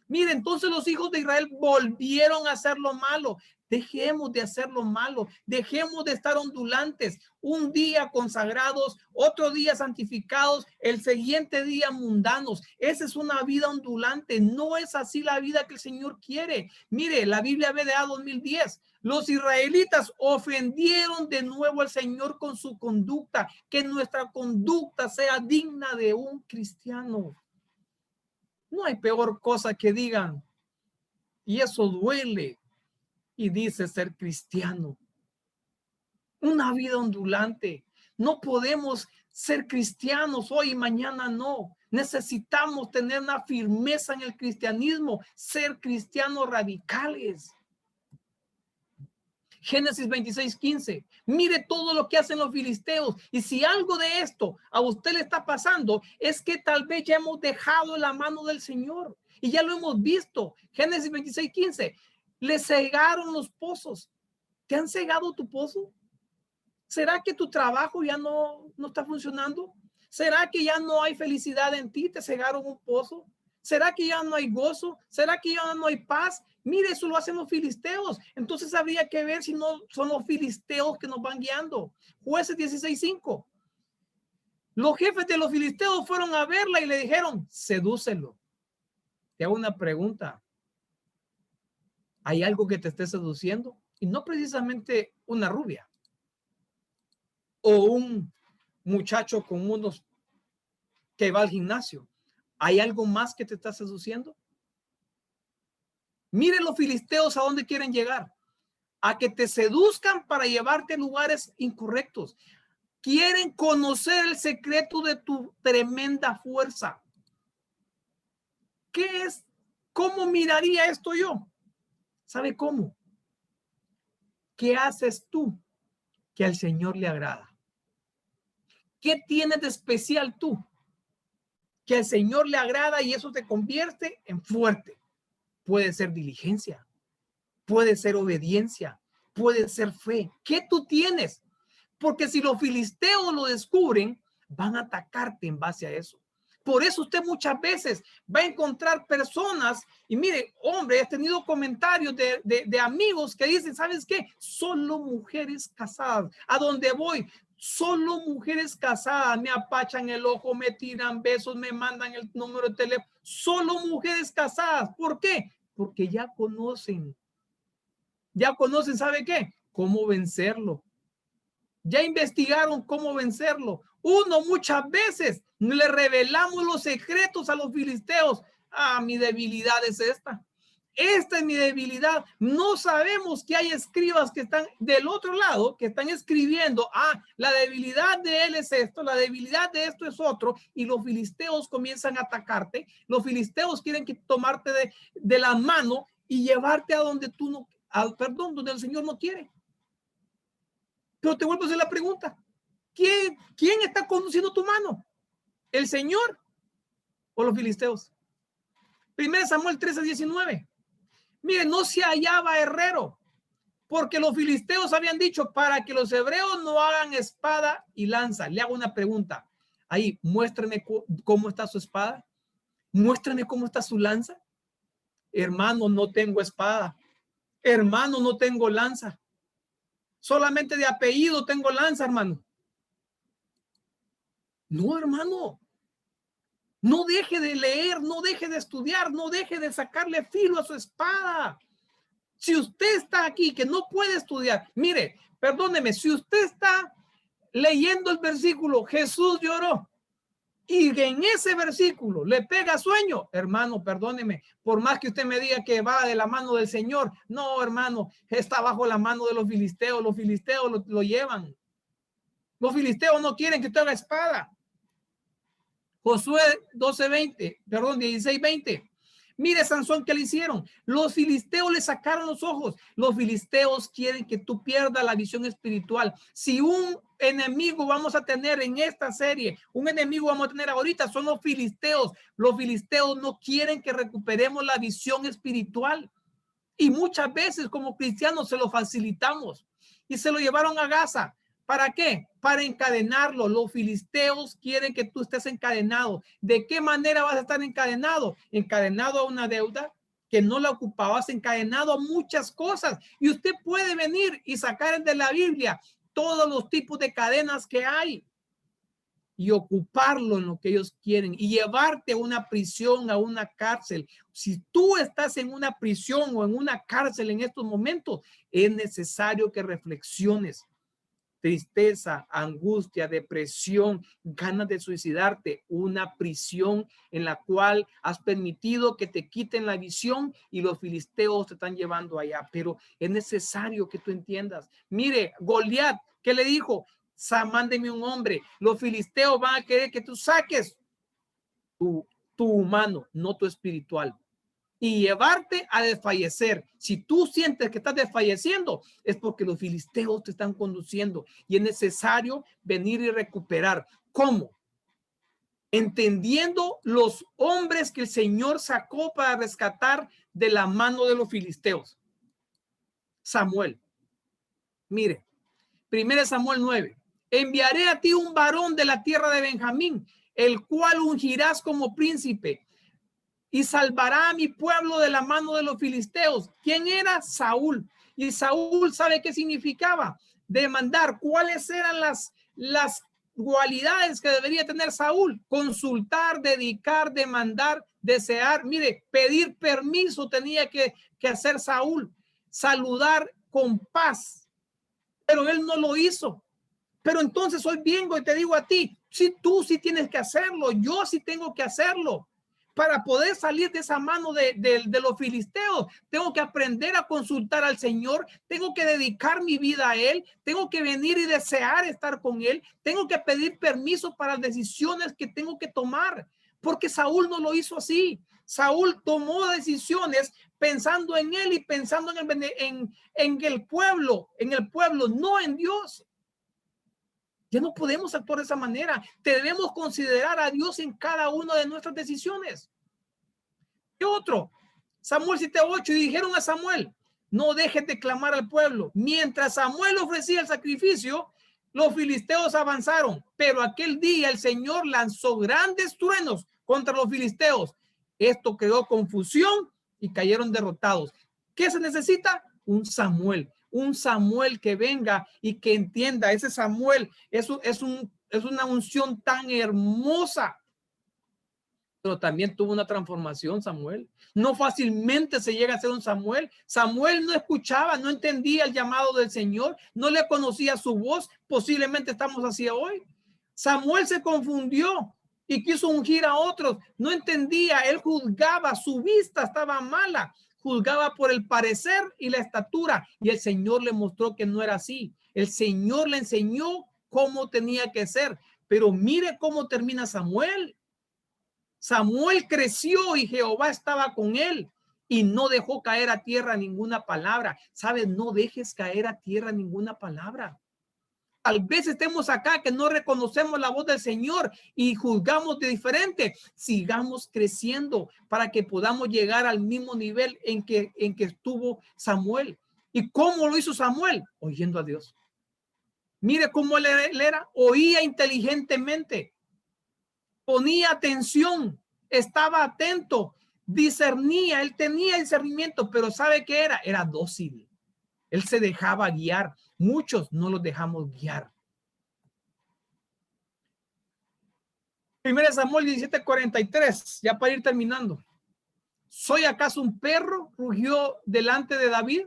Mire, entonces los hijos de Israel volvieron a hacer lo malo. Dejemos de hacer lo malo, dejemos de estar ondulantes, un día consagrados, otro día santificados, el siguiente día mundanos. Esa es una vida ondulante, no es así la vida que el Señor quiere. Mire, la Biblia BDA 2010, los israelitas ofendieron de nuevo al Señor con su conducta, que nuestra conducta sea digna de un cristiano. No hay peor cosa que digan, y eso duele, y dice ser cristiano. Una vida ondulante. No podemos ser cristianos hoy y mañana no. Necesitamos tener una firmeza en el cristianismo, ser cristianos radicales. Génesis 26:15. Mire todo lo que hacen los filisteos. Y si algo de esto a usted le está pasando, es que tal vez ya hemos dejado la mano del Señor. Y ya lo hemos visto. Génesis 26:15. Le cegaron los pozos. ¿Te han cegado tu pozo? ¿Será que tu trabajo ya no está funcionando? ¿Será que ya no hay felicidad en ti? ¿Te cegaron un pozo? ¿Será que ya no hay gozo? ¿Será que ya no hay paz? Mire, eso lo hacen los filisteos. Entonces habría que ver si no son los filisteos que nos van guiando. Jueces 16:5. Los jefes de los filisteos fueron a verla y le dijeron, sedúcelo. Te hago una pregunta. ¿Hay algo que te esté seduciendo? Y no precisamente una rubia o un muchacho con unos que va al gimnasio. ¿Hay algo más que te está seduciendo? Miren los filisteos a dónde quieren llegar. A que te seduzcan para llevarte a lugares incorrectos. Quieren conocer el secreto de tu tremenda fuerza. ¿Qué es? ¿Cómo miraría esto yo? ¿Sabe cómo? ¿Qué haces tú que al Señor le agrada? ¿Qué tienes de especial tú que al Señor le agrada y eso te convierte en fuerte? Puede ser diligencia, puede ser obediencia, puede ser fe. ¿Qué tú tienes? Porque si los filisteos lo descubren, van a atacarte en base a eso. Por eso usted muchas veces va a encontrar personas, y mire, hombre, he tenido comentarios de amigos que dicen, ¿sabes qué? Solo mujeres casadas. ¿A dónde voy? Solo mujeres casadas me apachan el ojo, me tiran besos, me mandan el número de teléfono. Solo mujeres casadas. ¿Por qué? Porque ya conocen, ¿sabe qué? Cómo vencerlo. Ya investigaron cómo vencerlo. Uno, muchas veces le revelamos los secretos a los filisteos. Ah, mi debilidad es esta. Esta es mi debilidad. No sabemos que hay escribas que están del otro lado, que están escribiendo, la debilidad de él es esto, la debilidad de esto es otro, y los filisteos comienzan a atacarte. Los filisteos quieren tomarte de la mano y llevarte a donde tú no, donde el Señor no quiere. Pero te vuelvo a hacer la pregunta. ¿Quién está conduciendo tu mano? ¿El Señor o los filisteos? 1 Samuel 13:19. Mire, no se hallaba herrero, porque los filisteos habían dicho para que los hebreos no hagan espada y lanza. Le hago una pregunta. Ahí, muéstrame cómo está su espada. Muéstrame cómo está su lanza. hermano, no tengo espada, hermano, no tengo lanza, solamente de apellido tengo lanza, hermano. No, hermano, no deje de leer, no deje de estudiar, no deje de sacarle filo a su espada. Si usted está aquí que no puede estudiar, mire, perdóneme, si usted está leyendo el versículo, Jesús lloró, y en ese versículo le pega sueño, hermano, perdóneme, por más que usted me diga que va de la mano del Señor, no, hermano, está bajo la mano de los filisteos lo llevan. Los filisteos no quieren que usted haga espada. Josué 12:20, perdón, 16:20. Mire, Sansón, ¿qué le hicieron? Los filisteos le sacaron los ojos. Los filisteos quieren que tú pierdas la visión espiritual. Si un enemigo vamos a tener en esta serie, un enemigo vamos a tener ahorita, son los filisteos. Los filisteos no quieren que recuperemos la visión espiritual. Y muchas veces como cristianos se lo facilitamos y se lo llevaron a Gaza. ¿Para qué? Para encadenarlo. Los filisteos quieren que tú estés encadenado. ¿De qué manera vas a estar encadenado? Encadenado a una deuda que no la ocupabas, encadenado a muchas cosas. Y usted puede venir y sacar de la Biblia todos los tipos de cadenas que hay y ocuparlo en lo que ellos quieren y llevarte a una prisión, a una cárcel. Si tú estás en una prisión o en una cárcel en estos momentos, es necesario que reflexiones. Tristeza, angustia, depresión, ganas de suicidarte, una prisión en la cual has permitido que te quiten la visión y los filisteos te están llevando allá. Pero es necesario que tú entiendas. Mire, Goliat, ¿qué le dijo? Mándeme un hombre. Los filisteos van a querer que tú saques tu humano, no tu espiritual, y llevarte a desfallecer. Si tú sientes que estás desfalleciendo, es porque los filisteos te están conduciendo y es necesario venir y recuperar. ¿Cómo? Entendiendo los hombres que el Señor sacó para rescatar de la mano de los filisteos. Samuel. Mire, 1 Samuel 9. Enviaré a ti un varón de la tierra de Benjamín, el cual ungirás como príncipe y salvará a mi pueblo de la mano de los filisteos. ¿Quién era? Saúl. Y Saúl, ¿sabe qué significaba? Demandar. ¿Cuáles eran las cualidades que debería tener Saúl? Consultar, dedicar, demandar, desear. Mire, pedir permiso tenía que hacer Saúl. Saludar con paz. Pero él no lo hizo. Pero entonces hoy vengo y te digo a ti, si tú sí tienes que hacerlo, yo sí tengo que hacerlo. Para poder salir de esa mano de los filisteos, tengo que aprender a consultar al Señor, tengo que dedicar mi vida a Él, tengo que venir y desear estar con Él, tengo que pedir permiso para las decisiones que tengo que tomar, porque Saúl no lo hizo así. Saúl tomó decisiones pensando en Él y pensando en el pueblo, no en Dios. Ya no podemos actuar de esa manera. Debemos considerar a Dios en cada una de nuestras decisiones. ¿Qué otro? Samuel 7:8, y dijeron a Samuel, no dejes de clamar al pueblo. Mientras Samuel ofrecía el sacrificio, los filisteos avanzaron, pero aquel día el Señor lanzó grandes truenos contra los filisteos. Esto creó confusión y cayeron derrotados. ¿Qué se necesita? Un Samuel que venga y que entienda. Ese Samuel es una unción tan hermosa, pero también tuvo una transformación Samuel. No fácilmente se llega a ser un Samuel. Samuel no escuchaba, no entendía el llamado del Señor, no le conocía su voz. Posiblemente estamos así hoy. Samuel se confundió y quiso ungir a otros. No entendía, él juzgaba, su vista estaba mala. Juzgaba por el parecer y la estatura, y el Señor le mostró que no era así. El Señor le enseñó cómo tenía que ser, pero mire cómo termina Samuel. Samuel creció y Jehová estaba con él y no dejó caer a tierra ninguna palabra. ¿Sabes? No dejes caer a tierra ninguna palabra. Tal vez estemos acá que no reconocemos la voz del Señor y juzgamos de diferente. Sigamos creciendo para que podamos llegar al mismo nivel en que estuvo Samuel. ¿Y cómo lo hizo Samuel? Oyendo a Dios. Mire cómo él era, oía inteligentemente, ponía atención, estaba atento, discernía, él tenía discernimiento, pero ¿sabe qué era? Era dócil. Él se dejaba guiar. Muchos no los dejamos guiar. 1 Samuel 17:43, ya para ir terminando. ¿Soy acaso un perro? Rugió delante de David.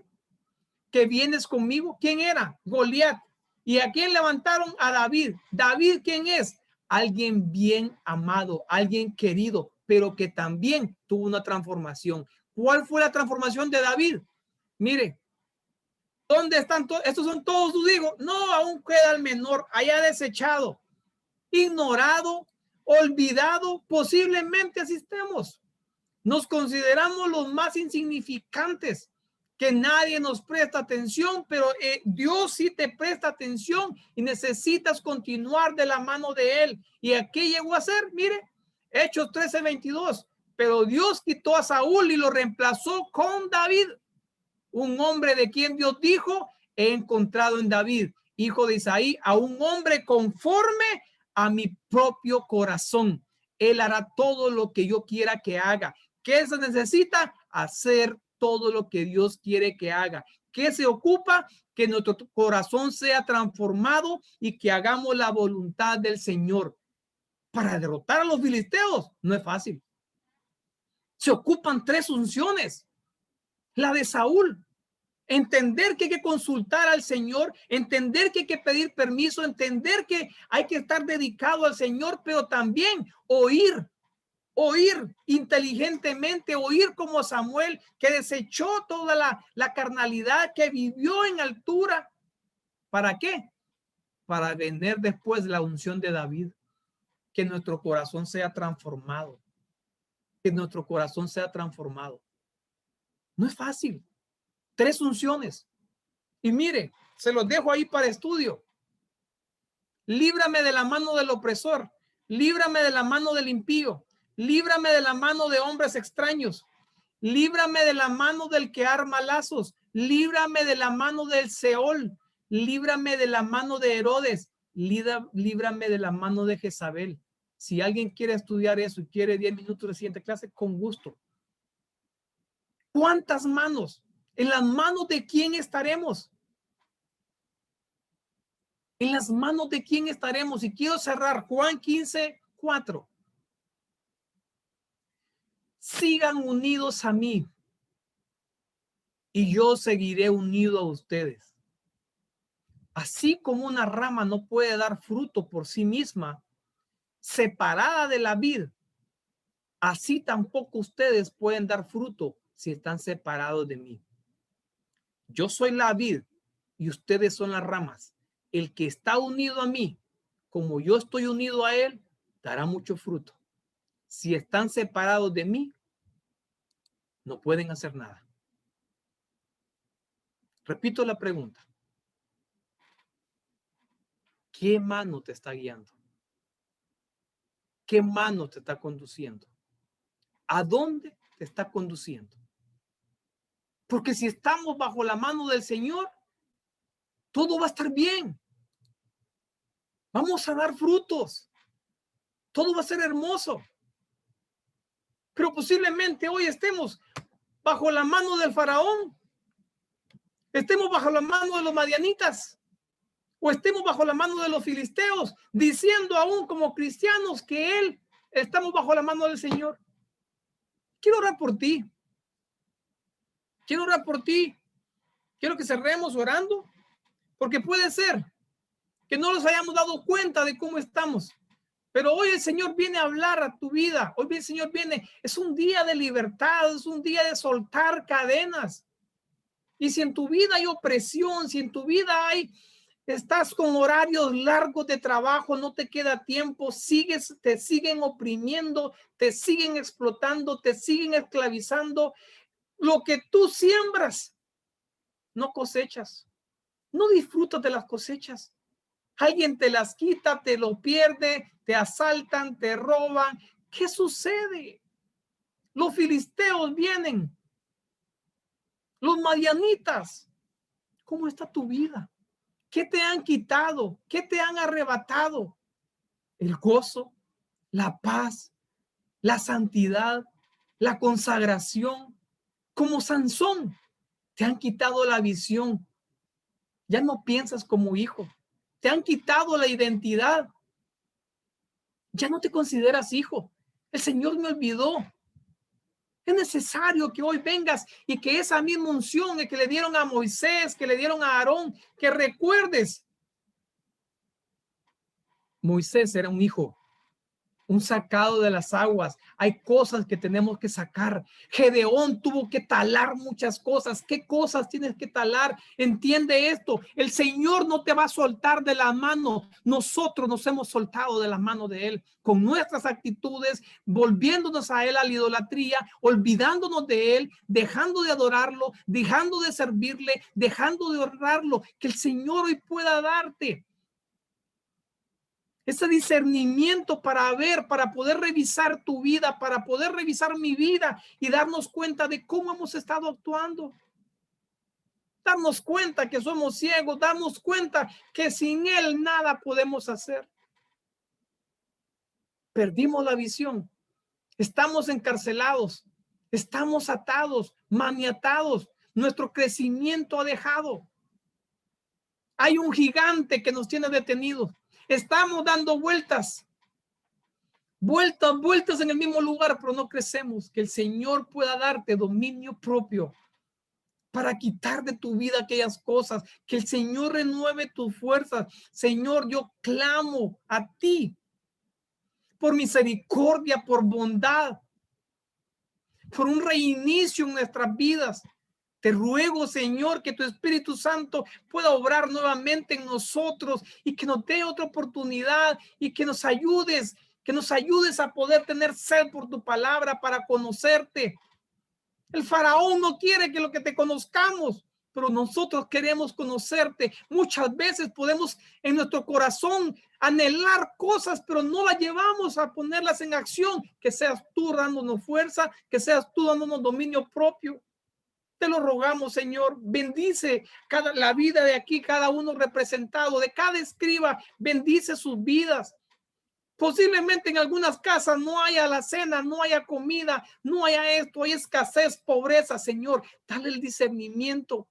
¿Que vienes conmigo? ¿Quién era? Goliat. ¿Y a quién levantaron? A David. ¿David quién es? Alguien bien amado, alguien querido, pero que también tuvo una transformación. ¿Cuál fue la transformación de David? Mire, ¿dónde están todos? ¿Estos son todos tus hijos? No, aún queda el menor, allá desechado, ignorado, olvidado. Posiblemente así estemos. Nos consideramos los más insignificantes, que nadie nos presta atención, pero Dios sí te presta atención y necesitas continuar de la mano de Él. ¿Y a qué llegó a ser? Mire, Hechos 13:22. Pero Dios quitó a Saúl y lo reemplazó con David, un hombre de quien Dios dijo: he encontrado en David, hijo de Isaí, a un hombre conforme a mi propio corazón. Él hará todo lo que yo quiera que haga. ¿Qué se necesita? Hacer todo lo que Dios quiere que haga. ¿Qué se ocupa? Que nuestro corazón sea transformado y que hagamos la voluntad del Señor. Para derrotar a los filisteos no es fácil. Se ocupan 3 unciones. La de Saúl, entender que hay que consultar al Señor, entender que hay que pedir permiso, entender que hay que estar dedicado al Señor, pero también oír inteligentemente, oír como Samuel, que desechó toda la carnalidad, que vivió en altura. ¿Para qué? Para tener después la unción de David. Que nuestro corazón sea transformado. Que nuestro corazón sea transformado. No es fácil. 3 unciones. Y mire, se los dejo ahí para estudio. Líbrame de la mano del opresor. Líbrame de la mano del impío. Líbrame de la mano de hombres extraños. Líbrame de la mano del que arma lazos. Líbrame de la mano del Seol. Líbrame de la mano de Herodes. Líbrame de la mano de Jezabel. Si alguien quiere estudiar eso y quiere 10 minutos de siguiente clase, con gusto. ¿Cuántas manos? ¿En las manos de quién estaremos? ¿En las manos de quién estaremos? Y quiero cerrar Juan 15:4. Sigan unidos a mí y yo seguiré unido a ustedes. Así como una rama no puede dar fruto por sí misma, separada de la vid, así tampoco ustedes pueden dar fruto si están separados de mí. Yo soy la vid y ustedes son las ramas. El que está unido a mí, como yo estoy unido a él, dará mucho fruto. Si están separados de mí, no pueden hacer nada. Repito la pregunta. ¿Qué mano te está guiando? ¿Qué mano te está conduciendo? ¿A dónde te está conduciendo? Porque si estamos bajo la mano del Señor, todo va a estar bien. Vamos a dar frutos. Todo va a ser hermoso. Pero posiblemente hoy estemos bajo la mano del faraón. Estemos bajo la mano de los madianitas. O estemos bajo la mano de los filisteos, diciendo aún como cristianos que estamos bajo la mano del Señor. Quiero orar por ti. Quiero orar por ti. Quiero que cerremos orando, porque puede ser que no nos hayamos dado cuenta de cómo estamos. Pero hoy el Señor viene a hablar a tu vida. Hoy el Señor viene. Es un día de libertad, es un día de soltar cadenas. Y si en tu vida hay opresión, si en tu vida estás con horarios largos de trabajo, no te queda tiempo, te siguen oprimiendo, te siguen explotando, te siguen esclavizando. Lo que tú siembras, no cosechas. No disfrutas de las cosechas. Alguien te las quita, te lo pierde, te asaltan, te roban. ¿Qué sucede? Los filisteos vienen. Los madianitas. ¿Cómo está tu vida? ¿Qué te han quitado? ¿Qué te han arrebatado? El gozo, la paz, la santidad, la consagración, como Sansón. Te han quitado la visión. Ya no piensas como hijo. Te han quitado la identidad. Ya no te consideras hijo. El Señor me olvidó. Es necesario que hoy vengas y que esa misma unción que le dieron a Moisés, que le dieron a Aarón, que recuerdes. Moisés era un hijo, un sacado de las aguas. Hay cosas que tenemos que sacar. Gedeón tuvo que talar muchas cosas. ¿Qué cosas tienes que talar? Entiende esto. El Señor no te va a soltar de la mano. Nosotros nos hemos soltado de la mano de Él con nuestras actitudes, volviéndonos a Él a la idolatría, olvidándonos de Él, dejando de adorarlo, dejando de servirle, dejando de honrarlo. Que el Señor hoy pueda darte ese discernimiento para ver, para poder revisar tu vida, para poder revisar mi vida y darnos cuenta de cómo hemos estado actuando. Darnos cuenta que somos ciegos, darnos cuenta que sin Él nada podemos hacer. Perdimos la visión, estamos encarcelados, estamos atados, maniatados, nuestro crecimiento ha dejado. Hay un gigante que nos tiene detenidos. Estamos dando vueltas en el mismo lugar, pero no crecemos. Que el Señor pueda darte dominio propio para quitar de tu vida aquellas cosas. Que el Señor renueve tus fuerzas. Señor, yo clamo a ti por misericordia, por bondad, por un reinicio en nuestras vidas. Te ruego, Señor, que tu Espíritu Santo pueda obrar nuevamente en nosotros y que nos dé otra oportunidad y que nos ayudes a poder tener sed por tu palabra para conocerte. El faraón no quiere que lo que te conozcamos, pero nosotros queremos conocerte. Muchas veces podemos en nuestro corazón anhelar cosas, pero no las llevamos a ponerlas en acción. Que seas tú dándonos fuerza, que seas tú dándonos dominio propio. Te lo rogamos, Señor. Bendice la vida de aquí, cada uno representado, de cada escriba. Bendice sus vidas. Posiblemente en algunas casas no haya la cena, no haya comida, no haya esto, hay escasez, pobreza, Señor. Dale el discernimiento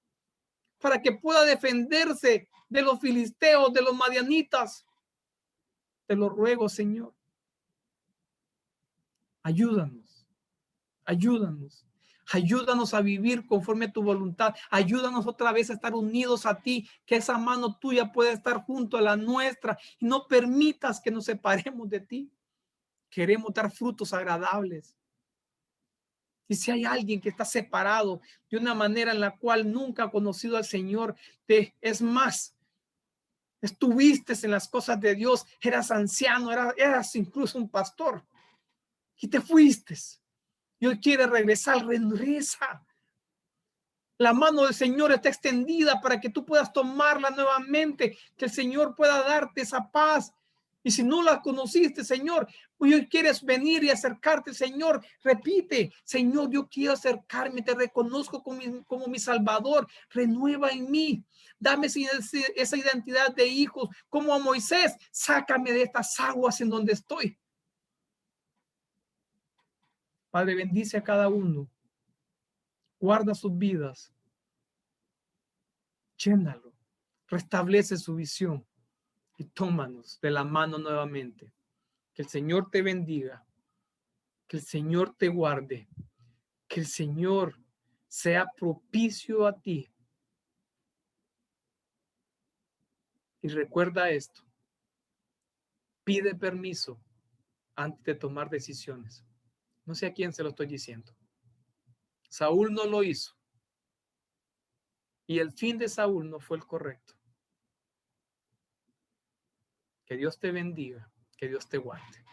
para que pueda defenderse de los filisteos, de los madianitas. Te lo ruego, Señor. Ayúdanos, ayúdanos. Ayúdanos a vivir conforme a tu voluntad. Ayúdanos otra vez a estar unidos a ti, que esa mano tuya pueda estar junto a la nuestra y no permitas que nos separemos de ti. Queremos dar frutos agradables. Y si hay alguien que está separado de una manera en la cual nunca ha conocido al Señor, es más, estuviste en las cosas de Dios, eras anciano, eras incluso un pastor y te fuiste. Y hoy quieres regresar, regresa. La mano del Señor está extendida para que tú puedas tomarla nuevamente, que el Señor pueda darte esa paz. Y si no la conociste, Señor, hoy quieres venir y acercarte, Señor, repite, Señor, yo quiero acercarme, te reconozco como mi Salvador, renueva en mí, dame esa identidad de hijos, como a Moisés, sácame de estas aguas en donde estoy. Padre, bendice a cada uno. Guarda sus vidas, llénalo, restablece su visión y tómanos de la mano nuevamente. Que el Señor te bendiga, que el Señor te guarde, que el Señor sea propicio a ti. Y recuerda esto, pide permiso antes de tomar decisiones. No sé a quién se lo estoy diciendo. Saúl no lo hizo. Y el fin de Saúl no fue el correcto. Que Dios te bendiga, que Dios te guarde.